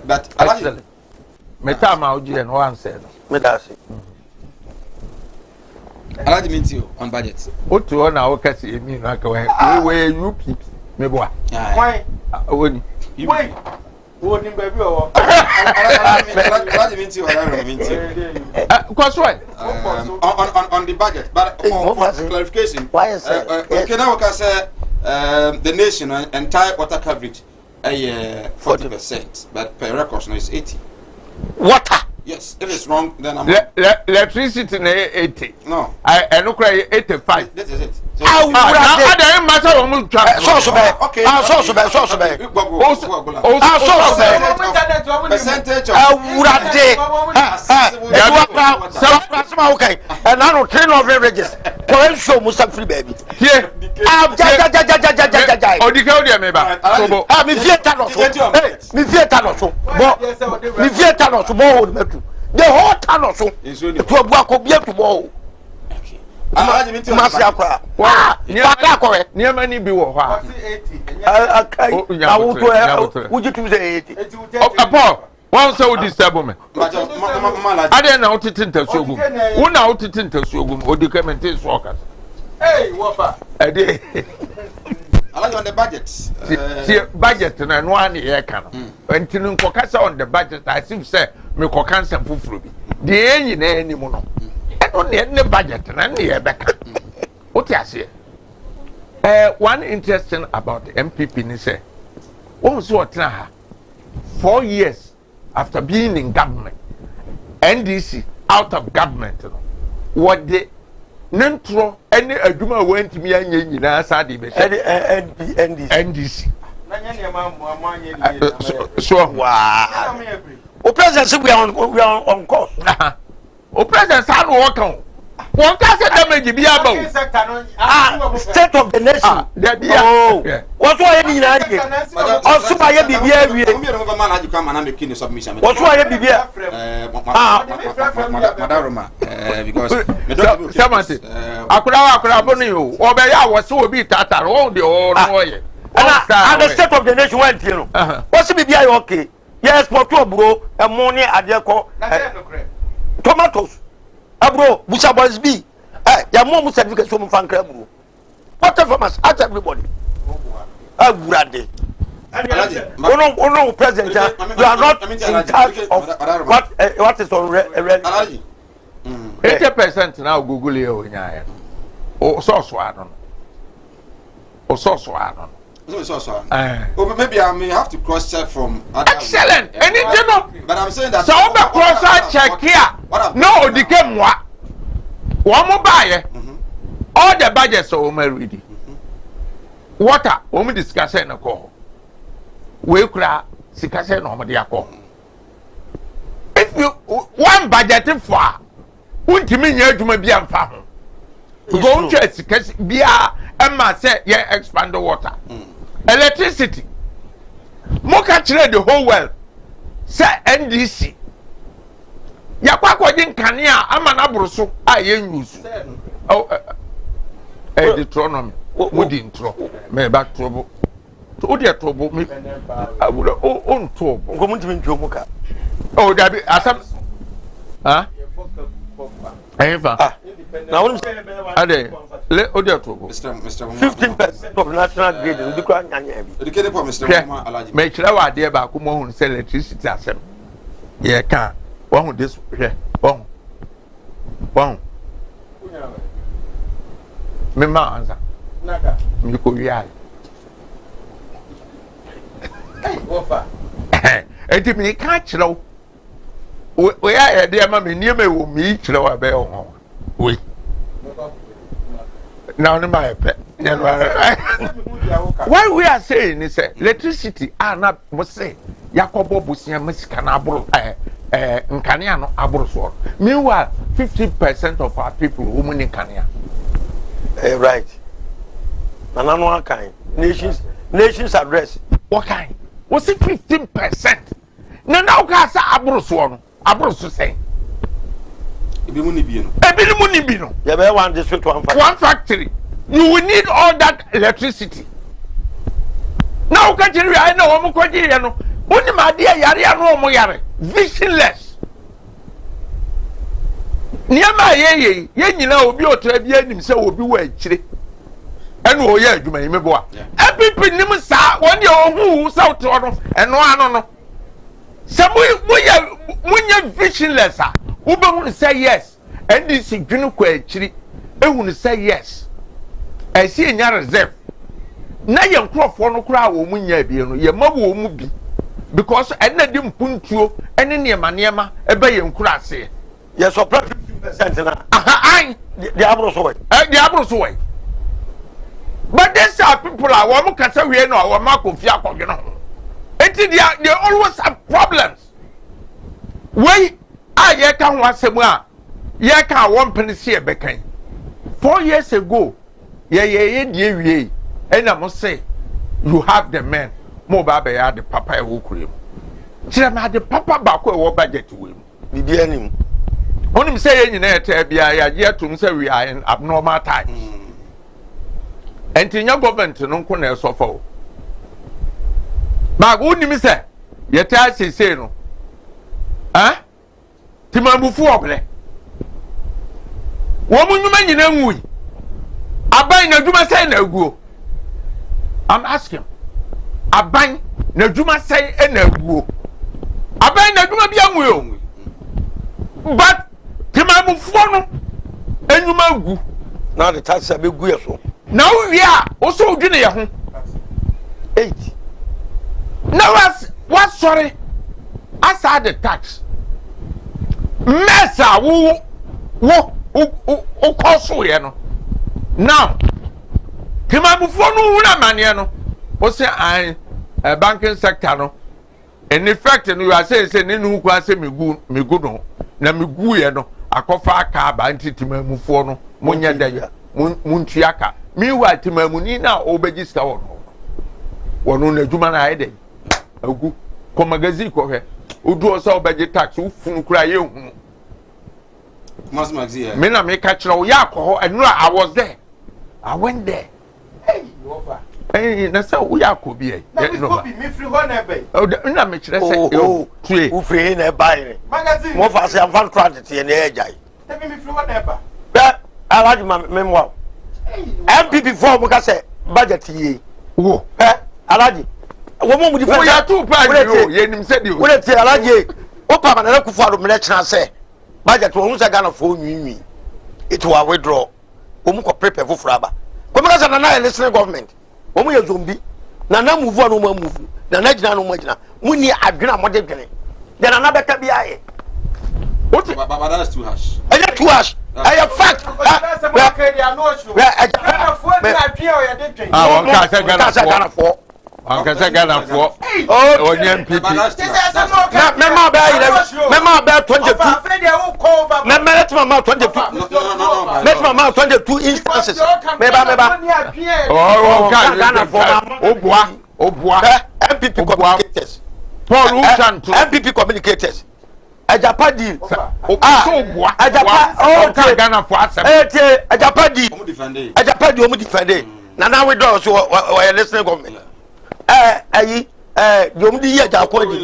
But Metama and one said, Medasi. I mean you on budget. What to on our case, you mean like where you people, me boy. Why? Wait. What in baby or on the budget, but for clarification, okay, now we say the nation entire water coverage 40%, but per records no is 80. Water. Yes, if it's wrong, then I'm electricity 80. No, I no cry 85. This is it. So I matter of moon trap. Okay. Percentage of okay. And I don't train of beverages. Pour show Musa free baby. Here. Me theater no so. Me theater no so. Me theater no so. The whole town also. To a black of beer to bow. Massacre. Near many be what? Would you say 80? One so disablement. I didn't know to tinta sogum. One out to tinta sogum or the commentator workers. Hey, Wafa. I like on the budget. See, budget and 1 year can. When Tinun Cocassa on the budget, I seem say, me cocansa fufrubi. The engine any mono. And only any budget and any back. What I say? One interesting about MPP ni say, what was 4 years after being in government, NDC out of government, what they Nentro any adwuma went me anya nyina sade be NDC so wow o president we are on course o president san work on one can say damage bi aba state of the nation oh what why you nyina age o so ba ye bibia wie what why ye bibia Madaroma because Samantha akura bonu yo obe ya wo se obi tatar won de o no ye and the state of the nation went you know what se bibia you okay yes for to bro e mo ni adeko tomatoes abro busa boys be ya mo certificate so mo fan kra bro water farmers at everybody agurade no president you are not in charge of what is on 80% now Google here onya o so ano o so ano oh, maybe I may have to cross check from excellent anything no but I'm saying that so we cross check here no the came wa one mo buy all the budgets so we ready water we discuss na ko we kura sikase na mo dia ko if you one budgeting for untimi nya adwuma bia mfa ho go to sikase bia emma say ye expand the water electricity mo ka kire the whole world say NDC ya kwa jin kanea ama na boroso a ye use oh Deuteronomy mo di intro me ba trouble o de trouble me aburo on trouble ko mo ntimi ntwo ka oh dabi asam ha Eva na won ade le o de trouble Mr. 15% of national grid we do nyanya bi educated for Mr. Mama Alaji me kire wa de ba ko mo hun say electricity asem ye kan won this here won me ma anza Naka mi ko wi Hey, Wafa. Enti me ka kire we ya de ma me nie me wo mi kire wa be ho we now no my pet why we are saying is electricity are not mo say yakobo busia masika na aburo nkania no aburo so meanwhile 50% of our people who money nkania right nanano akan nations address what kind was it 15% na ka sa aburo so no aburo so say ebi mu ni bi no ya be one district one factory you will need all that electricity now ka jiri I know mo ko jiri no oni ma de yare anu mo yare visionless niama ye nyina obi otra bi anim se obi wa akire enu o ye adwuma yi mebo a NPP nim sa won ye ohu south no eno ano no se munya visionless a wo be hu say yes NDC dwunu kwa akiri ehunu say yes e si enya reserve na ye nkrofo no kura wo munya bi no ye mawo mu bi because ena di mpuntuo ene niema ebe ye nkura ase ye surprise 50% na ai the abro so way the abro so way. But these are people are one can say we know one mark of Yakogino. They always have problems. Why I can once a more. Yaka one penny see a became 4 years ago. Yeah, and I must say, you have the men more baby had the papa who cream. Jim had the papa back or budget to him. The enemy. On him saying in a yet to say we are in abnormal times. And in your government, no one so far. But wouldn't me say, your tax is saying, no. Eh? Timabu Foble. Woman, you mean you know we. I buy no Juma say no go. I'm asking. I buy no Juma say no go. I buy no Juma be young will. But Timabu Fono and you magu. Now the tax are big good. Now we are also doing it. 8. Now what sorry? I saw the tax. Messa who cost you. Now, Timabu for no man, what's I a banking sector? No, and in fact, you are saying, who can say me good no, na me good no, a coffee car by Timabu for no, Munya Daya, Munchiaka. Meanwhile, Timamunina obeji on one on the Juman Ide. A good comagaziko here. Who do us all budget tax, who cry you. Mena me catch no yako, and I was there. I went there. Hey, over. Hey, that's how we are could be. Oh, no, make sure oh, who free in a buy. Magazine, more fast and fun quantity in the edge. Tell me if you want ever. I like my memoir. MPP for Mugase budget ye. Oh, Alaji. Woman with the 2 pounds. You said you will tell Alaji. Opa and a for the say. Budget won't say Ghana for me. It will withdraw. Umuko prepare for Fraba. Come as an listening government. Omu ya zombie. Nana move on, no move. Nana jina no majina. Muni agree more than then another can be I. What? But that's too harsh. I get too harsh. I have fact. I can say Ghana for. Oh, MPP. Remember about 22. Let my mouth 22. Let my mouth 22 instances. Oh, Ghana for. Oh, boy. MPP communicators. Paul MPP communicators. Ajapa deal. Ajapa. Oh, Ghana for us. Ajapa deal. Ajapa deal. Defend. Now we do so. We listening government. Domdi ya jakwadi.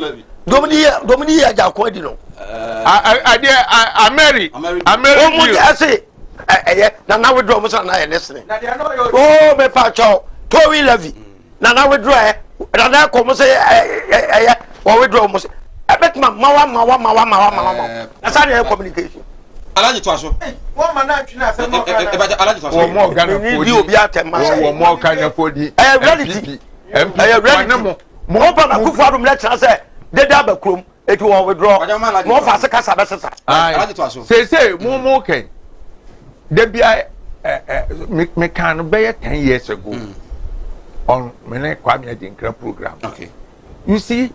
Domdi ya jakwadi no. I marry. Omo ase. Na we draw mo sa na listening. Oh, me pa cho. Towi levy. Na we draw na ko mo say we draw mo say. Bet mawa. Na sa dey communication. Alaji to aso. One man na twina say mo kan. Alaji to aso. Wo mo Ghana for di obi atem ma. Wo mo kan for di. Reality. I ready. More than a good for let's say, they double crum, it will withdraw. More fast as a casa. Say, more okay. There be me can bear 10 years ago on Mene Kwame Dinkra program. Okay. You see,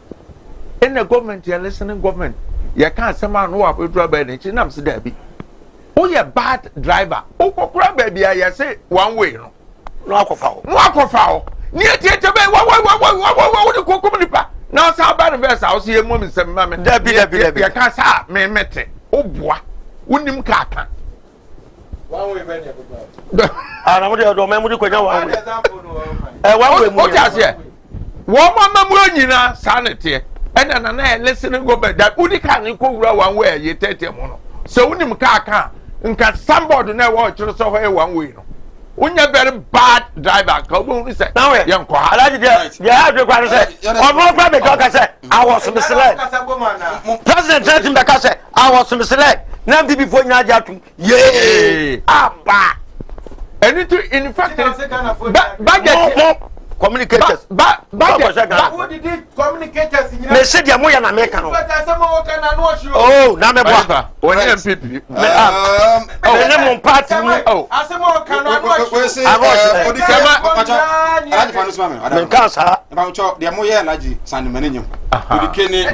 in the government, you're listening government, you can't somehow know up with rubber and it's in Amsterdam. Oh, you're bad driver. Oh, crab baby, I say one way. No, no, foul. Near theatre, what you call Nipa? Now, Sabbath verse, I'll see a woman, some mammy. Debbie, I can't say, me met. Oh, boy, wouldn't him cat. One way, I don't remember the question. What does it? One mamma, sanity, and an listening go back that would can't go one way, you take him. So, when him car and can somebody never watch us away one way. Unya very bad driver. Kabu say. Now young kwa. Alaji dey have to kwa say. Omo kwa be talk say I was misled. President Trenton Beka say I was misled. Na bi before nya jatu. Yeah. Apa. Anything in fact budget communicators who did it communicators in me say dia moya na me kan oh na me boa when MPP me mo party oh asemo kan no we say odikama alaji fanu smame me kan sa ba cho dia moya alaji san manenyam odikene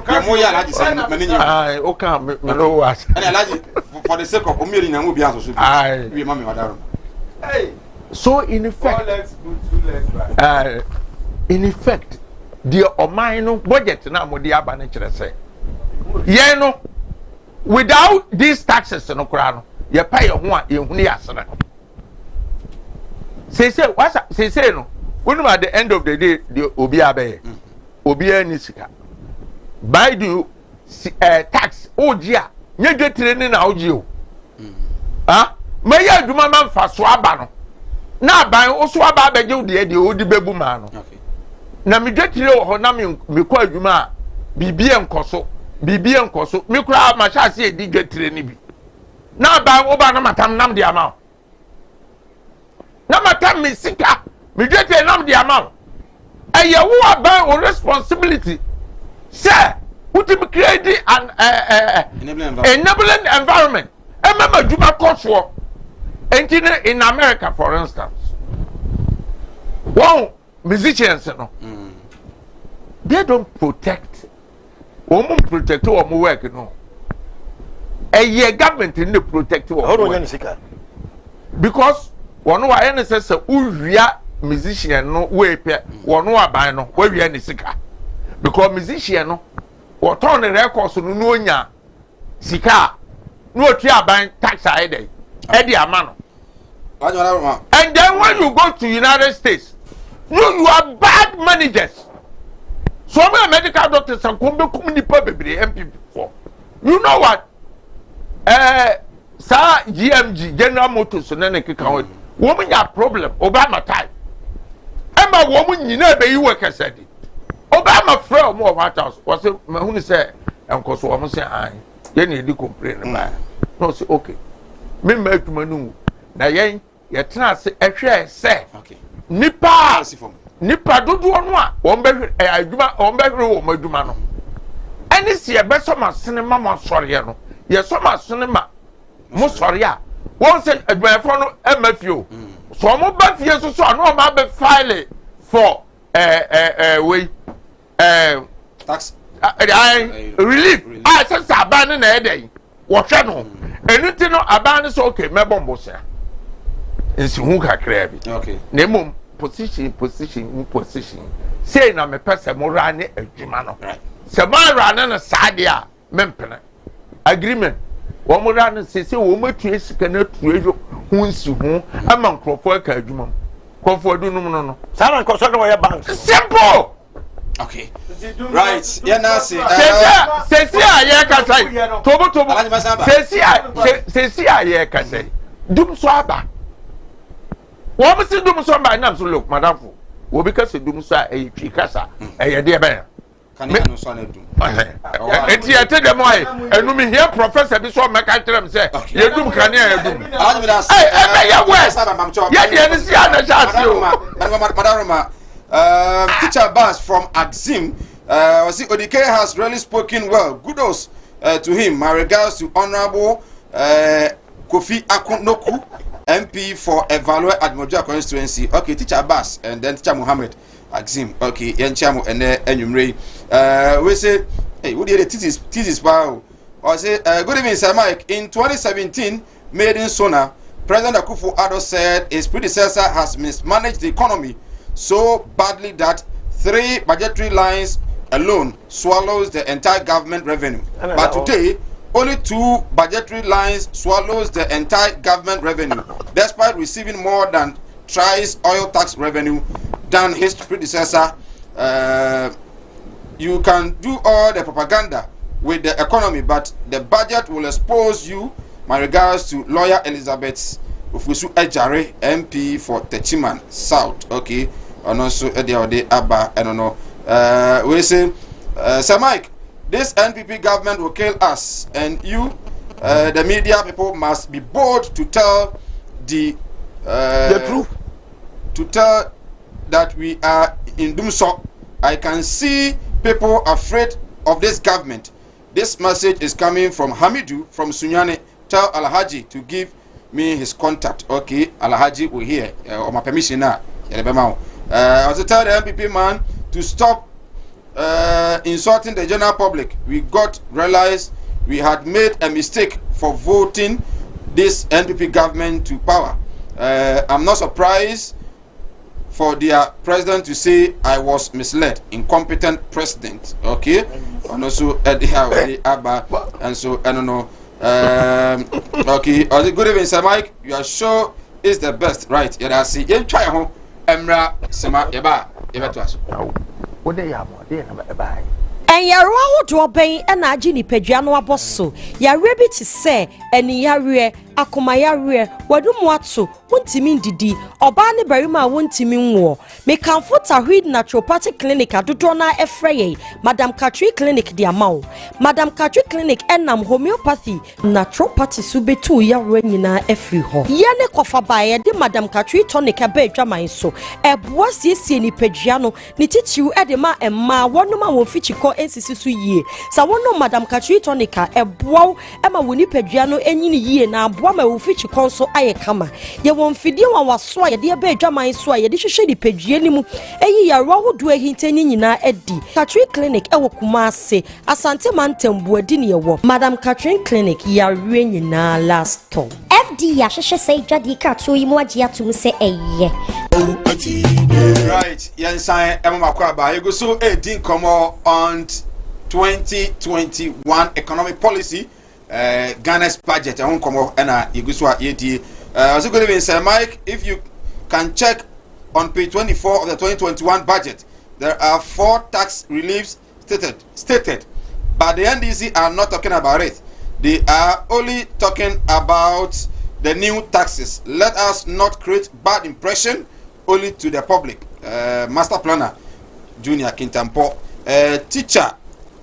dia moya alaji san manenyam ai o kan me no was and alaji for the sake of omiri na ngo bia so so ai we mama wadaro hey. So in effect, in effect, the Omaino budget now mo di aba ne kire say. Ye no, without these taxes no kra no, ye pay ho a ye hunu yasere. Say no. When at the end of the day, the obi abaye. Obi ani sika. By the tax ogia, nye getire ni na ogi o. Ah, me ya aduma man fa so aba no. Na ban oso aba abeje de odi bebu ma no na me dwetire wo ho na me ko adwuma bibie nkoso me kura ma sha se edi dwetire ni bi na ban oba na matam nam de ama na matam me sika me dwetire nam de ama eye wo aban o responsibility say uti be create an enabling environment e mama adwuma koso in America, for instance, wow, musicians, no, they don't protect. Women protect or work, no. A year government in the protect because one who are says a musician no way one who are buying no where we are sika because musician no or turn the records no nya sika no tia buying tax ide Eddie Amano. And then when you go to United States, you are bad managers. So many medical doctors are coming to MPP for. You know what? Sir GMG General Motors and then kick woman have problem. Obama time. Emma woman you know be work said. Obama friend more White House was it who say and cause woman say I you need to complain about. No say okay. Me make manu na yen ye tena se ehwe se nipa dodo no a won be adwuma won be hwe wo madwuma no eni se ye be so ma sene ma ma sore no ye so ma sene ma mo sore a won se adwumafo no emafio so mo ba fie so no ma be file for we tax relief say saban na edey wo hwe no enuti no aban so okay mebombo se nsi hu kakra bi okay na mum position say na me pese mo ra ne adwuma no se ma ra ne saade a mempene agreement wo mo ra ne se wo matue sika na tuejo hu nsi hu ama nkrofo ka adwuma nkrofo dunum no sa na nkoso no ye bank simple okay right yeah na say ye ka say tobo say ye ka say dum so aba wo me se dum so ba na so look madam fo wo be ka se dum so e twi kasa e ye de ba kan ya no so na dum enti ete dem ai enu mi here professor bi so make tell say ye dum kan ya dum e ya we ye de ni si ana sha si o madam teacher Bass from Axim Odike has really spoken well. Kudos to him. My regards to Honorable Kofi Akunoku, MP for Evaluate Admoja constituency. Okay, teacher Bass and then teacher Muhammad Axim. Okay, Yenchamo and Enyumre. We say, hey, what did the thesis power? I say, good evening, Sir Mike. In 2017, made in Sona, President Akufo-Addo said his predecessor has mismanaged the economy so badly that 3 budgetary lines alone swallows the entire government revenue. But today, only 2 budgetary lines swallows the entire government revenue, despite receiving more than thrice oil tax revenue than his predecessor. You can do all the propaganda with the economy, but the budget will expose you. My regards to lawyer Elizabeth Ofusu Ejare MP for Techiman South. Okay, and also Ode Abba. I don't know. We say, Sir Mike, this NPP government will kill us, and you, the media people, must be bold to tell the truth. To tell that we are in doomsday. I can see people afraid of this government. This message is coming from Hamidu from Sunyane. Tell Alhaji to give me his contact. Okay, Alhaji will hear. On my permission now. Also tell the MPP man to stop insulting the general public. We got realized we had made a mistake for voting this NPP government to power. I'm not surprised for their president to say I was misled, incompetent president. Okay, and also Abba, and so I don't know. Okay, good evening, Sir Mike. You are sure is the best, right? Yeah, I see. You try home. Emra Sema Eba to us. What they are more, they are bye. And ya rawo do ben e na agi ni padua no aboso ya rebi ti se eni ya re akoma ya re wadum ato wontimi ndidi oba ne barima wontimi nwo me kanfo tahwid naturopathic clinic adodo na efreye Madam Katri clinic di amawo Madam Katri clinic enam homeopathy naturopathy subetu ya re nyina efri ho ye ne kofa bae de Madam Katri tonic aba adwaman so eboa siesie ni padua no ni titiw e de ma emma wonoma won fichiko ensisi so yie sa wono Madam Katri tonica eboa ema woni padua no enyini yie na aboa ma wo fichiko so aye kama ye won fidie wa waso ye de aba adwaman so ye de hwehwe ni padua ni mu eyi ya rohodo ahintanyi nyina edi Katri clinic e wo Kumase Asante Mantembu adi ne wo Madam Katri clinic ya re nyina last time FD ya hwehwe say dwadi ka to yi mu agi atum se eye right yensan emakwaba you go so edin komo on 2021 economic policy Ghana's budget and komo na you go so yedi also good evening Sir Mike, if you can check on page 24 of the 2021 budget there are 4 tax reliefs stated but the NDC are not talking about it. They are only talking about the new taxes. Let us not create bad impression only to the public. Master Planner Junior Kintampo, teacher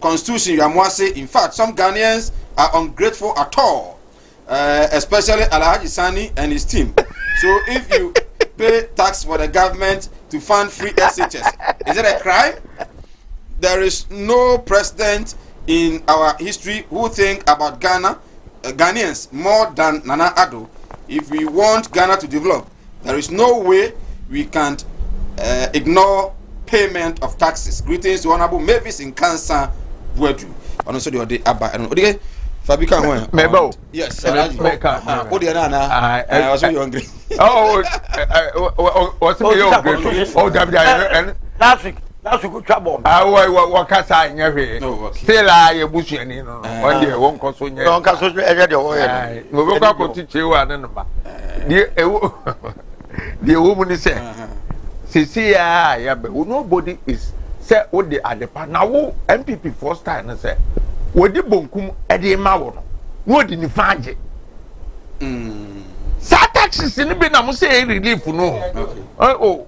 Constitution Yamwase. In fact, some Ghanaians are ungrateful at all, especially Alhaji Sani and his team. So if you pay tax for the government to fund free SHS, is it a crime? There is no president in our history who think about Ghanaians more than Nana Addo. If we want Ghana to develop, there is no way we can't ignore payment of taxes. Greetings to Honorable Mavis in Cancer Buedu. And also the other Abba. Okay, Fabika one. Mebo. Yes. Oh, the other I was very hungry. Oh, what's the hungry? Oh, and last week trouble. What can I say? Still, I bush any no. One day won't cost you. Don't cost you. We will go to teach you one number. The woman is saying, "See, nobody is say what they are the part now. MPP first time say, what the bunkum at the mawo, what in the fange." Taxes in the bin, I must say relief no. Oh,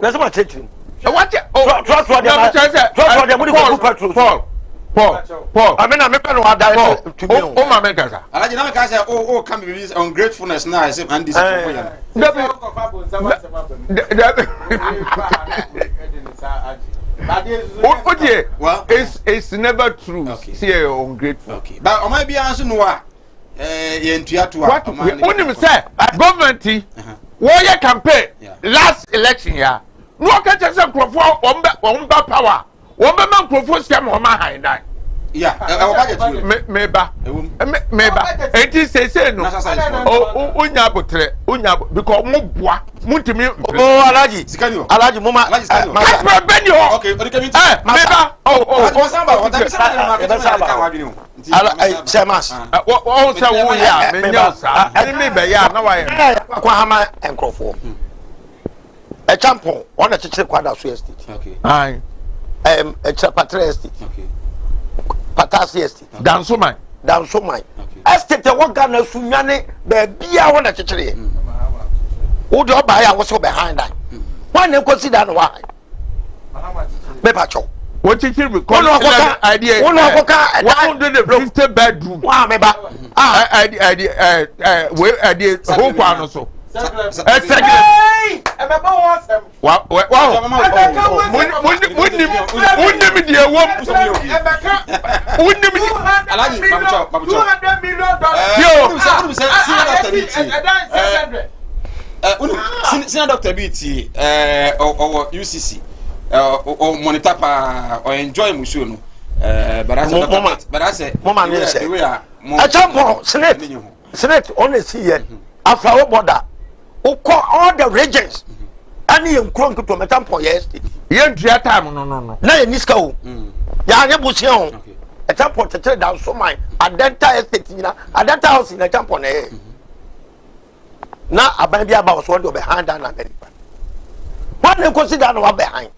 that's what I'm what? Oh, trust what Paul. I mean, I'm making what that to me. Oh, my maker. I didn't say, oh, can be this ungratefulness now. I said, and this well, it's never true. See, ungrateful. Okay, but I might be answering what? What? Only say, government, warrior campaign last election year. No catch us up for power. One man propose them on my high night. Yeah, maybe. It is say no. Oh, unya because mubwa muntimi. Oh, Alaji, Mama, okay, Shamas. Oh, so yeah, enemy be ya na why. Kwahama enkrofo. A champion, one a chiche kwada so estate. Okay. Aye. A chapatre estate. Okay. Patasi estate. Danso mine. Okay. Estate one Ghana Sunyane, be bia one a chiche. Who do buy I was so behind that? One they consider why. Mepacho. What you hear me call idea? One of 150 bedroom. Wow, meba. Idea whole plan so. Senior Dr. BT or UCC or monitor or enjoy Mushono. But I said, Mama, we are a champion, Senate, only see it. After our border, all the regions. And you crunk to my temple yesterday. You ain't time, no. No, in this go. Ya Busion, a temple to tell down so mine. At that time, at that house in a temple. Now, a baby about what behind an American. What do you consider what behind?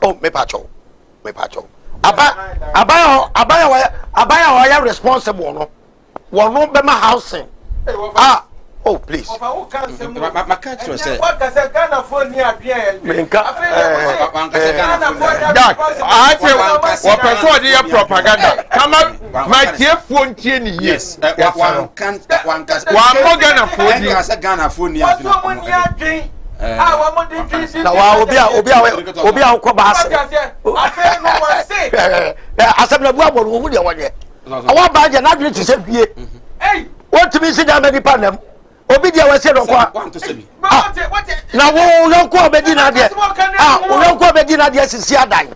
Oh, me pacho. Abaya responsible, no. One no be my housing. Oh, please. My country said, Jack, I say, what person is propaganda? Come on, my dear phone, yes. One more Ghana phone, yes, a Ghana phone. Obia Kobas. I said, I want by the to say, hey, what to be seen that many panel? Obidia was said, now, no call Bedina, no call Bedina, yes, is here dying.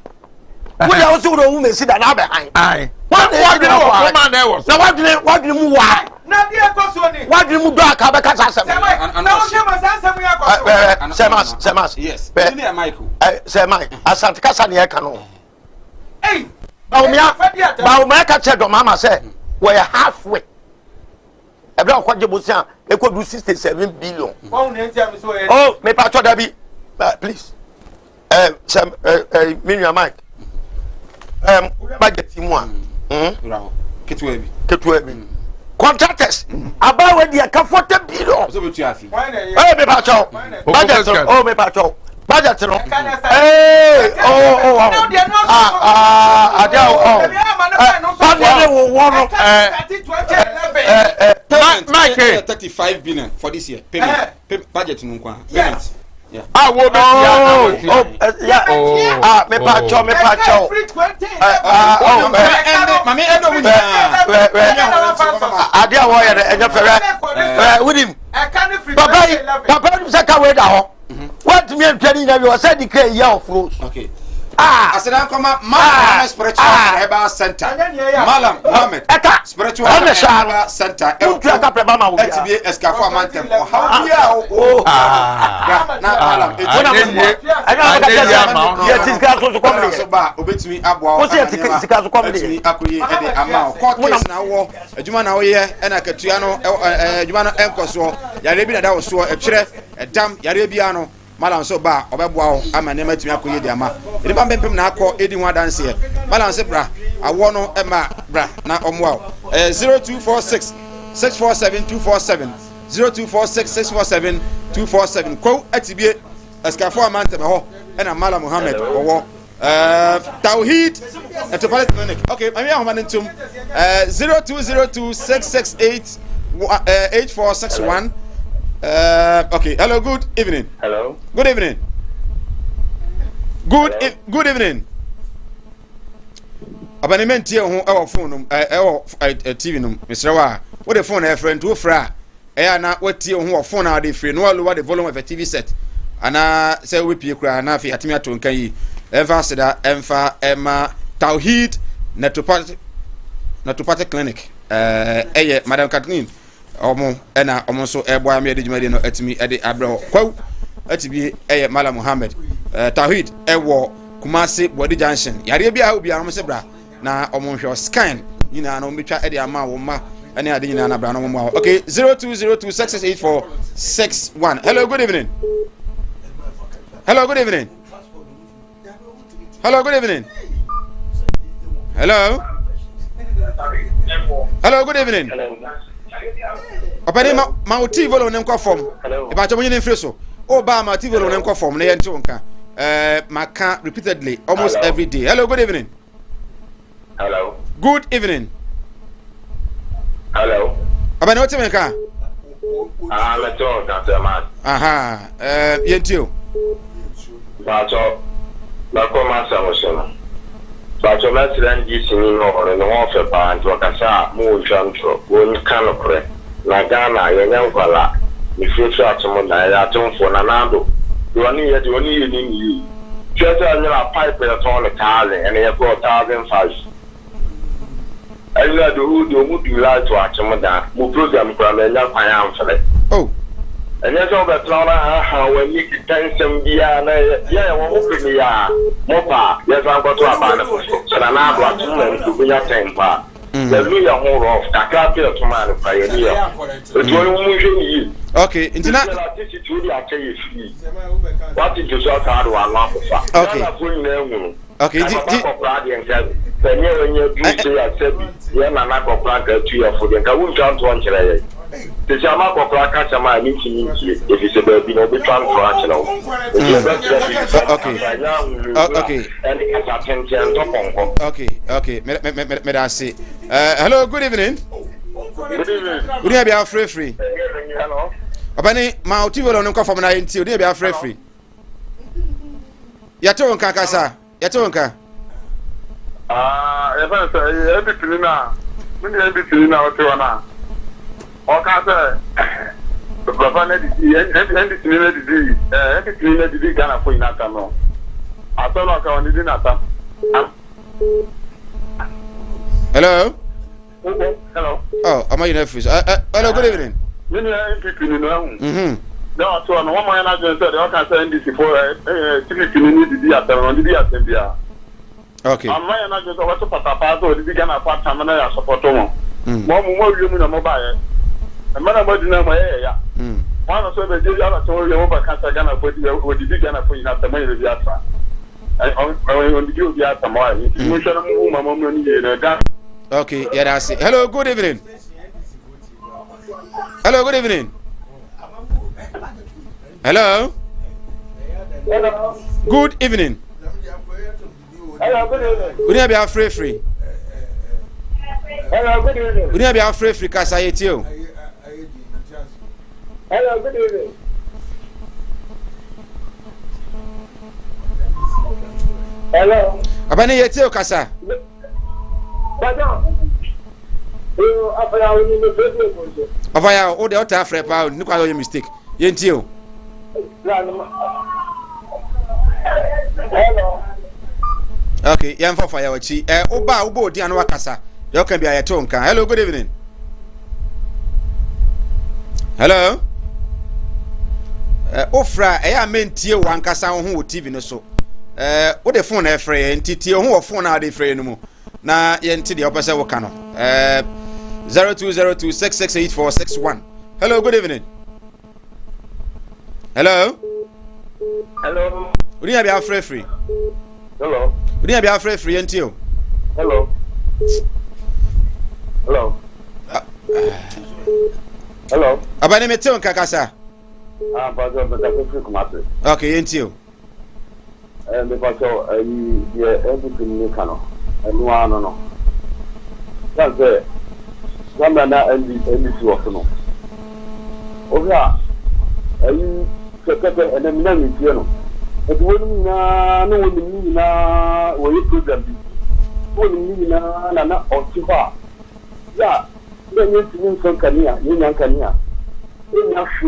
We also the woman sit down behind. Aye. What do you move? What do you move back? Semas, yes. Michael. Semai, Asante Casania Cano. Hey, Baumia said, Mama said, we're halfway. Everyone quadruple, they could do 67 billion. Oh, may Pacho Dabi, please. Minion Mike. Budget team one. Ketwebi. Contractors. About the comfortable billion. Oh, me Pacho. Budget. Oh, me Pacho. Budget. Hey, Mike, 35 billion for this year. Payment. Budget. Payment. Yeah. Me pacho. With him. Papa, what me and telling you said declare year of rules. Okay. I said I come up Malam Spiritual Herbal Center. Malam Mohammed Spiritual Herbal Center. LTB Escafo Mantem. How do you? Malam. Yes, it's got to come here. Obey me, Abwa. What's it? It's got to come here. Akuye Ede Amao. Court case now. Ejuma na oye. Ena Katiano. Ejuma na Enkoso. Yarebi na da oso. Echire. Edam. Yarebi ano. Malam so ba obeboa ama ne matumi akoye di ama edi ba mbempem na akọ edi ho adanse e malam se bra awo no ema bra na omwa 0246 647 247 0246 647 247 ko atibie askafo amante me ho ena Malam Mohammed owo Tawhid Etopalete Clinic. Okay, maybe I'm on into 0202 668 8461. Okay, hello, good evening. Hello. Good evening. Good evening. Abonnement here on our phone, our TV, Mr. Wa. What the phone, a friend to a fra. Na what here on phone are they free? No, lower the volume of a TV set. And I say, we pay cry, and I feel at me to Kai. Eva said, Emfa, Emma, Tawhid, Netopate Clinic. Madam Kathleen. Omo ena omo so ebo am yede jumade no atimi ede abro kwaw atibi Malam Mohammed Tawhid ewo Kumasi Body Junction yare bia obi anom se bra na omo hwe scan nyina na ombetwa ede ama wo ma ene ade nyina na bra no mo. Okay, 0202668461. Hello, good evening. Hello, good evening. Hello, good evening. Hello. Hello, good evening. Opani ma TV lo ne nkɔ form. E ba chomo nyine mfiri so. O ba ma TV lo ne nkɔ form na ye nte wonka. Maka repeatedly almost every day. Hello, good evening. Hello. Good evening. Hello. Opani what me ka? I'm John, Dr. Matt. Aha. Yentio. Bacho. La koma samosono. Bacho mesran di sini no no fe pa anto kasa mu jantro won kanokre. Na Ghana yenyan kwala. Ni future atomo na ya atomfo na nando. Doni ye ni. Just a pipe at all the car and they have got 1,005. I know the would be like to Achamoda, who program from a young Payam for it. Oh, and that's all that how when you can some yeah, open the Mopa, yes, I've got to a banner, so I'm not to be a temper. The Luya more of Takapia to man of Pioneer. But you okay, internet. What did you talk about? Okay. Okay. Okay. Hello, good evening. Good evening. Good evening, free. Hello. Abani ma otivo lo nko fam na enti odi bia free. Yato nka kasa. Yato nka. Even say everything na. Me everything na otivo na. O ka say Papa na di everything na di Ghana for inata no. Atolo ka oni di nata. Hello? Hello. Oh, am I in office? Hello, good evening. Many people in the room. No, so no one man has said they can say this for typically the at the assembly. Okay. I'm not just what to pata or the began a part time and I support them. More you mean a mobile. A man about the number, yeah. One of the days I told you over Casagana for the beginner for you at the money of the Asa. I only give the Asa more. You should move my mom in the okay, yeah, that's it. Hello, good evening. Hello, good evening. Hello. Hello. Good evening. Hello, good evening. We need to be free. Hello, good evening. We need to be free kasa yetio. Hello, good evening. Hello. Abani yetio kasa. Afaya o de o ta frɛ pa ni kwa yo mistake yentio. Hello. Okay, yan fa fire wachi oba odi anu akasa you can be ayeto nka. Hello, good evening. Hello. Ofra eya mentie wankasa ho wo TV no so. Wo de phone na efre ntiti ho wo phone na de efre no mu. Na yenti de opese wo ka no. 0202668461. Hello, good evening. Hello. Hello. Uri ya bia free. Hello. Uri ya bia free yentio. Hello. Hello. Hello. Abane meteo nkakasa. Bazo free kumase. Okay, yentio. Me bazo everything ni kano. Enu ano no. That's Gamba na NBC wako no. Obia ayi sekete ene mina mitie no. Ebi woni na no woni na wo yi program bi. Woni na otifa. Ya, nyi tini sonkania, nyi kania. Nya fi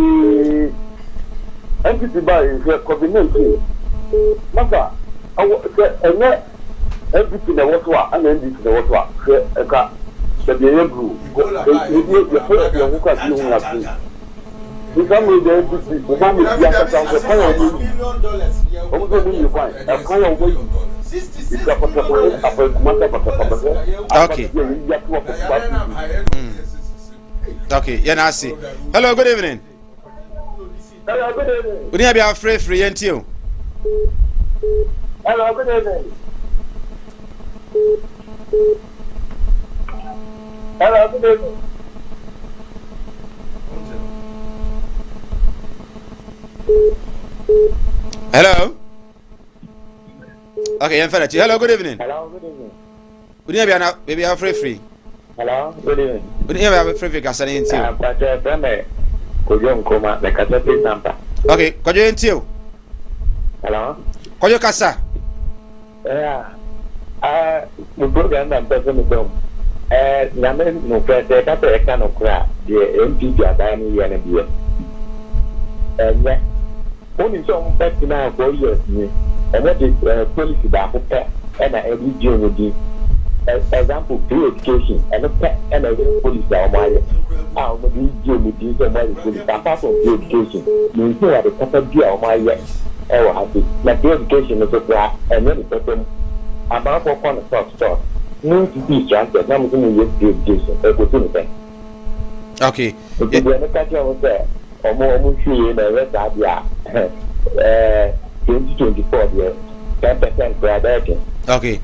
NBC ba is COVID-19. Masa awo ene NBC na woto a ana NBC na woto a eka the Ebru, okay, Yanasi. Hello, good evening. Hello, good evening. We need to be free until. Hello, good evening. Hello, good evening. Hello. Okay, I'm finished. Hello, good evening. Hello, good evening. Good evening, baby. I'm free. Hello, good evening. Good evening, I'm free. Kasa ni ntio. Pate preme. Kojo nkoma na kasa please number. Okay, kojo ntio. Hello. Kojo kasa. Mo program na mpese mo dom. Nyame no pese ka pe ka no kra de MPP adani ye na biye. Only some back now for years ni. And what is policy back up and every deal with the example free education and a pet and a police down my how would you deal with this and what is police apart from free education? You know at the proper deal on my yet. Oh, happy. Like the education is a class and then it's a about for one stop. No to be stranded. I'm going to use free education. Okay. If you catch I was there, or more free in the rest of the 2024 year 10% graduating. Okay.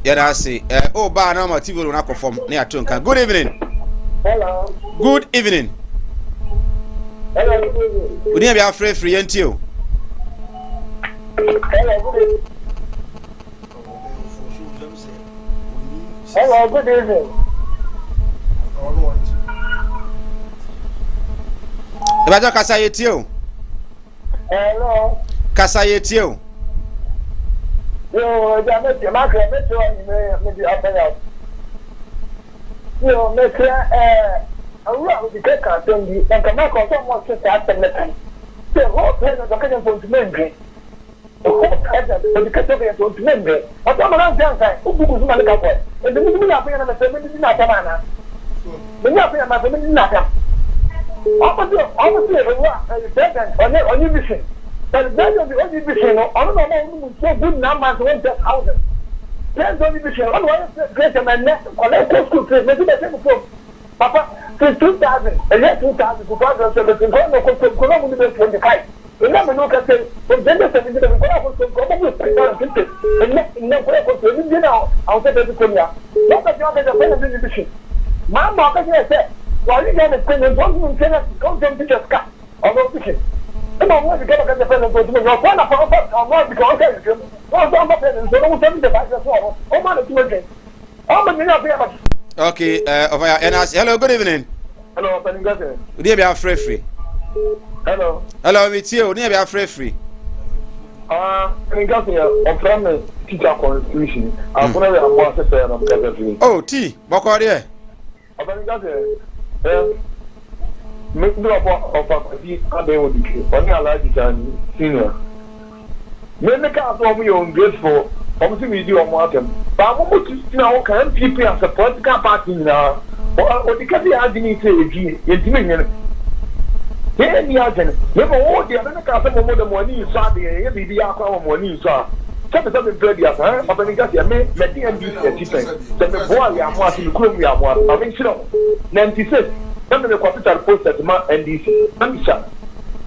Yeah, I see. Oh, ba na ma TV na perform na atonka. Good evening. Hello. Good evening. Hello. Good evening. We need to be free ntio. Hello. Good evening. Hello. Good evening. Ebajo kasa yetio. Hello. Kasa yetio. Yo, ya me te marca, me te me di apaya. Yo, me crea awura o di ka tongi, en ka ma ko so mo se ta tele kan. Se ho pe na ka jan fon tumenge. O ka di ka to ke fon tumenge. O to ma na jan kai, o bugu zuma ka ko. E de mu na pe na me se me di na ta mana. Me na pe na me di na ta. Obviously, the president on your mission. But the president of the only mission, I don't know so good numbers went to houses. President of the mission, I want to create a man, collect school fees, maybe the same for Papa, since 2000, and yet 2000, 2017, Colombia 25. Remember, look at it, from gender 70, we go out to Colombia, and no question, you know, I'll say that to Korea. Not that you are the president of the mission. Mamma, I said, well, you get a president, don't say that, don't teach us cut, or no teaching. Come on, when you get a president, you're going to follow up, or not because I'm a president, so don't tell me the vice as well. Oh, man, it's working. Oh, but you're not very much. Okay, over here, and hello, good evening. Hello, Penny Gussie. Good evening, I'm free. Hello. Hello, it's you. Good evening, I'm free. Penny Gussie, I'm from the teacher constitution. I'm going to have one sister and I'm Gussie. Oh, T, Boko, there. Penny Gussie. Make me up of a party and they would be only allowed to senior. Many cars for me on grateful, obviously we do on Martin. But I'm going to now can people as a political party now. Or the country has been saying, it's here in the agent. Never all the other cars of more than money is Saturday, every day our money is something very up, huh? But when you got your men, let the end be cheaper. Then the boy we are watching, we are watching. I mean, sure. 96. Something the computer posted to my NDC. I'm sure.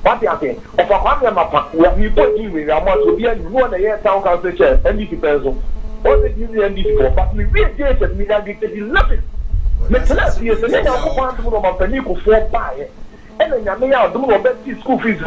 What you are saying? Of a family map, we have people in with our month to be and you want a year town council chair, NDC pencil. All the NDC for, but we really did it, we have been nothing. Maintenant, yes, and then I want to know about the new for buy. And then I may have do about school fees.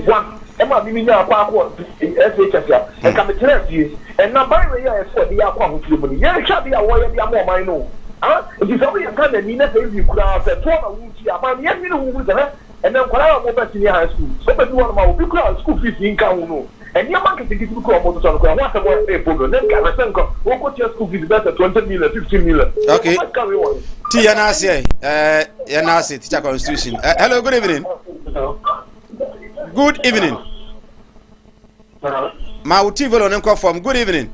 One. Emma, we know about SHS, and come to tell you, and now by the way, for the outcome of money. Yes, shall be a way of your more, I know. If it's only a kind of mean that you could have said, about the end of the and then when I was back in high school, so that one of my big school fees in Kauno, and your market to get to call motor on what I want to put, then can I send what your school fees better 20 million, 15 million. Okay. Tianasi, Yanasi, teacher constitution. Hello, good evening. Good evening. Mautivo on Enco from good evening.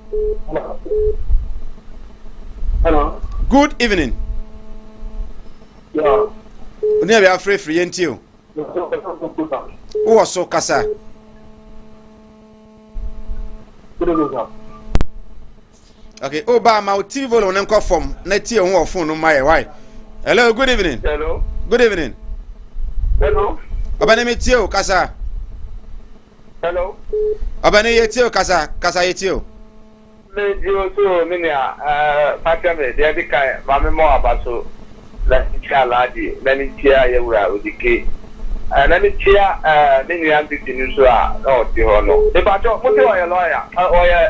Hello. Good evening. Yeah. We never are free until. Who was so Casa? Okay, Obama TV on Enco from Netty on phone on my wife. Hello, good evening. Hello. Good evening. Hello. Abanemetio Casa. Hello. Abanemetio Casa, Casa Etio. You too, Minia, Patame, the other guy, Mamma Basso, Latin Ladi, Lanitia, with the key. let me cheer many anti-news or the honor. If I don't put you a lawyer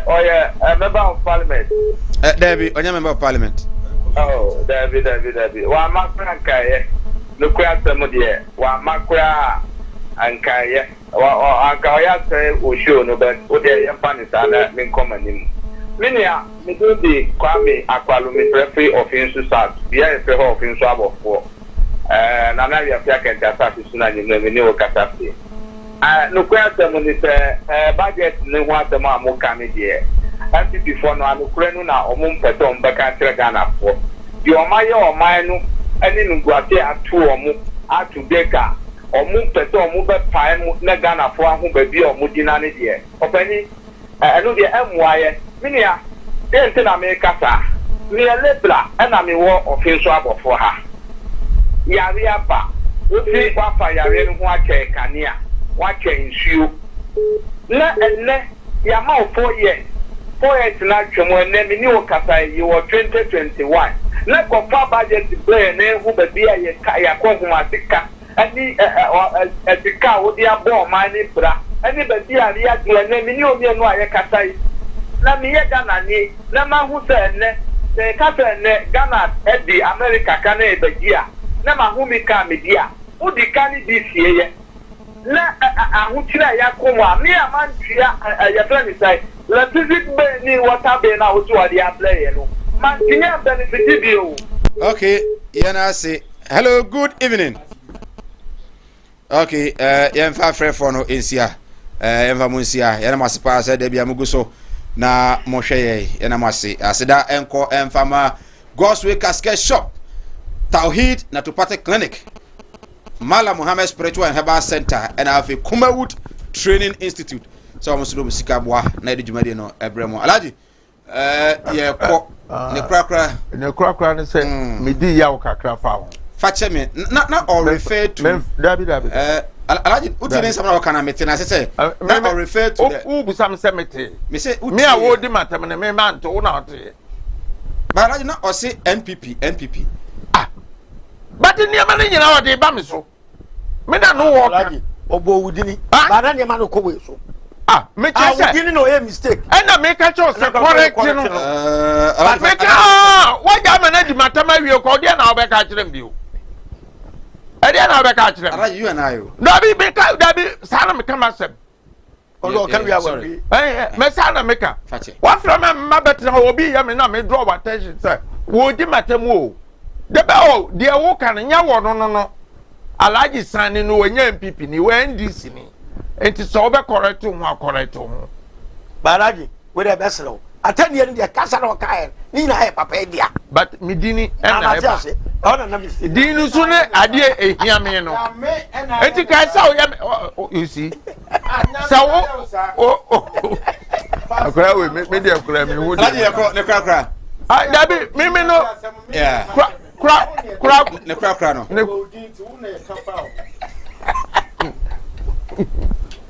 or a member of parliament. Debbie, or a member of parliament. Oh, Debbie. Why, my friend, look at some of the one macra and Kaya or Kaya say, we show no better. What they are funny, and in common. Minia, me do the Kwame Aqualumi referee of Insusat, the FA of Insub for. Nana ya pia kenta sasa suna ni mwenyewe katafi. No kwata munise budget ni wata ma mo kamedie. Anti before no anukrenu na omum peto mbeka kire Ghana for. Di omaye omaye no ani nugwate atu omu atu deka. Omum peto omu be pae mu na Ghana for ahu be bi omu dinane die. Opani enu die emwaye. Minia ente na me kasa. Mi lebla na me wo ofinso abofo ha. Yari aba ofi kwafa yari no ho ache kanea wache nsuo na enne ya ma 4 years na twemo enne mi ni okata yi wo 2021 na kofa budget plan na hu ba bia ye ka ya ko hu atika ani etika wo dia bo man ni bra ani ba bia ri agla na mi ni omi enu aye kata yi na mi ye Ghana ni na ma hu se enne se kata enne Ghana di America kana e bagia na mahumi ka media udi kani disiye ye na ahutira ya komwa me amantia ya plan sai la physics be ni water be na otu ade apply ye no man tinya benefit bio. Okay, yana say hello, good evening. Okay, yemfa frɛ for no ensia yemfa munsia yana masipa say da bia muguso na mohwɛ ye yana masi aseda enko emfa ma Gospel Casket Shop, Tawhid Naturopathic Clinic, Mala Muhammad Spiritual and Herbal Center, and have a Kumawood Training Institute. So I'm going to see Kabwa, Nadi Jumadino, Ebremo. Alaji, ne krakra ne say me di ya kakra fa. Fache me, not all refer to Dabi. Alaji, utine samana wakana metina say not all refer to who be some cemetery. Me say me a wo di matam ne me man to na ote. But Alaji not or say NPP. But in your money, you know, they bam so. Me na no work. Obo wudini. But na dey man ko we so. Me say wudini no a mistake. And na make a choice correct no. But make why ga man di matama wi ko dey na obeka kire mbio. E dey na obeka kire. Alaji you and I. No be make that be sana me come asem. Odo kan wi awori. Me sana make ka. What from me better obi ya me na me draw attention say. Wo di matamu o. Deba de wo kan nya wo no Alaji Sani no nya MPP ni we NDC ni enti so be correct ho Balaji we dey beslo atani ni de kasa no kai ni na e papa e dia but midini na e ba ona na mi dinu so ne ade ehia me no enti kai sa o you see sa wo akra we me dey akra me wo Alaji ne kra dabi me no yeah Crap, no.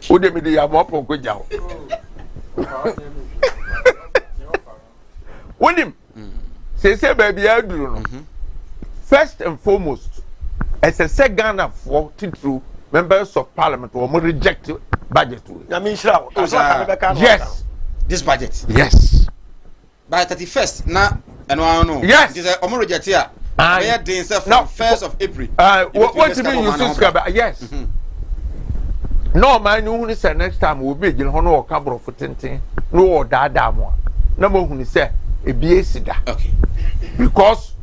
Who de me the amop on go jaw. William, say baby aduru no. First and foremost, as a say Ghana for through members of parliament or more reject budget. Yes. This budget. Yes. By 31st na and one no. Yes. This is omo reject here. Where they say from 1st of April. What do you mean you subscribe? Yes. No man who say next time will be in honor or cabro for tinting. No dada mo. No more who say a BAC. Okay. Because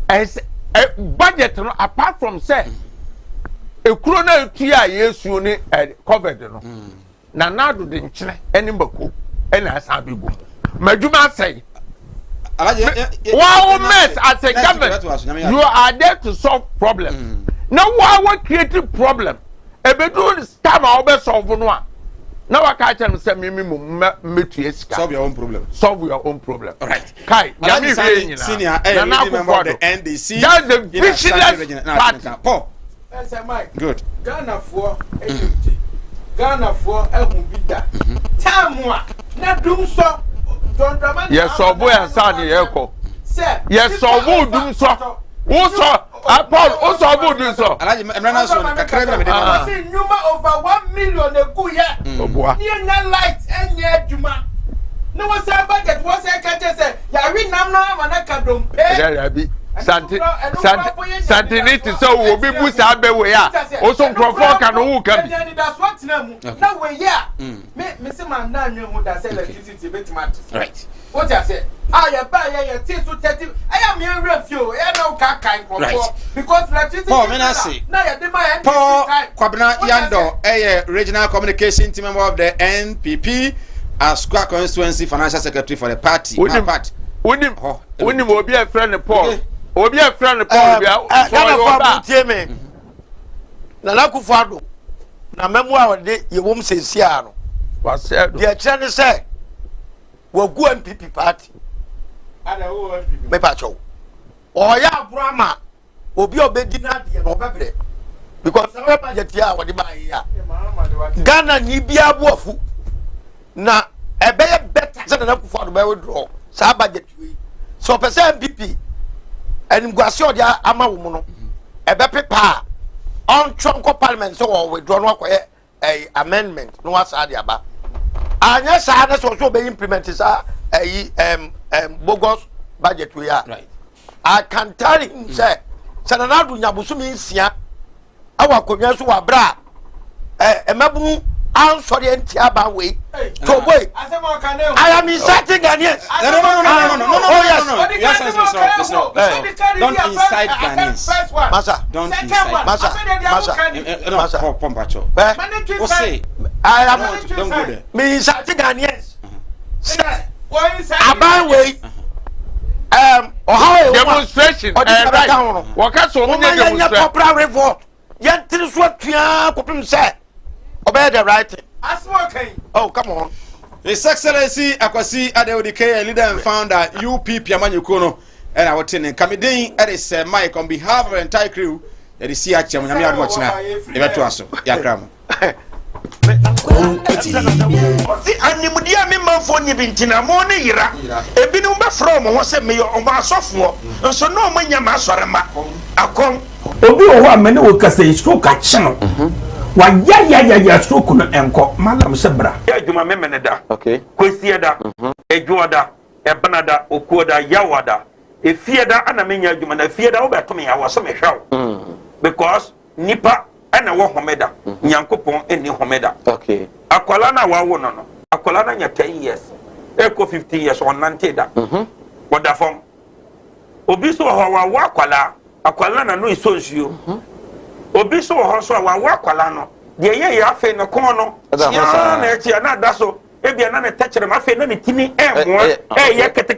as a budget apart from say a corona tia yes you need covered no. Na do the nchire any bako and as abigo. Majuma say wow, mess as a government, you are there to solve problems. Now, why creating problem? A bedroom time our best solve one. Now, I can't tell you, solve your own problem. Solve your own problem. All right. Kai, senior, member of the NDC. That's the visionless part. Paul. Good. Ghana for Ghana for Bida. Tamwa, not do so. Yes, so boy and son, Eko. Yes, so who do so? Who saw Paul, also good news. Alaji emrana so kakra bi na me dey I say nyuma over 1 million egu ye. Near na light enye adwuma. No was say budget was say catch say ya wi nam no amana kadom pe. Yeah, bi. Santinity so we be busa abewe ya. Also nkrofo ka no wu ka bi. That's what na mu. Na we ya. Me say man na anwe hu da say electricity betimat. Right. What I say? Ah, ya ba ya tis to 30. I am here review. Ya no ka kan nkrofo because electricity. Paul Menasi. Na ya dey my Paul Kwabena Yando, regional communication team member of the NPP, as Square Constituency Financial Secretary for the party. Unim obi a friend Paul. Obi a friend Paul bia. Na la kufado. Na memwa de yewom sensia no. Was said. The chance say we go NPP party. Me pacho. Oya Abrama obi obedi na de no bebre. Because our budget here we dey buy here. Ghana ni bia boafu. Na ebeye better say na kufado be withdraw. Sa budget we. So person NPP and Guasio dia ama wo mu no. Ebe pepa on Trump parliament so withdraw no akoye amendment no asa dia ba. Anya sa na so be implement sa bogus budget we are. Right. I can tell him say sanana du nyabusumi nsia awa konwa so wa bra emabu ansori entia ba we to boy I am inciting Ghanaians. No. Oh yes. Yes, no. Don't incite Ghanaians. Masa, don't incite. Masa. Pompacho. What say? I am don't go there. Me inciting Ghanaians. Aban we demonstration right. Waka so many demonstration. Popular revolt. Yentri so tua kopim say obey the right thing. Oh, come on. His Excellency Akwasi Adeodike, leader and founder UP Piamanyukono, and our tenant Kamidin is Mike on behalf of the entire crew. That is here. I'm here watching now. Yakram. Animudia me man for ni bintina mo ne yira ebinu be from ho se me o ma asofo nso no mo nya ma asorema akom obi o ho amene wo kasa isro ka chino wa ya stroke no enko malam sebra ya juma memene da okay kwesi da ejuoda ebanada okuoda yawada efieda ana menya juma na fieda wo beto me ya wo so me hwaw because nipa ana wo homeda nyankopon eni homeda okay akwala na wa wo no akwala na nya 10 years eko 15 years on 90 da woda fom obi so ho wa akwala na no isonsuo obi so ho so wa akwala no de ye afi no kon no ya na echi na da so ebia na ne tachere ma afi na ne tini mo ye kete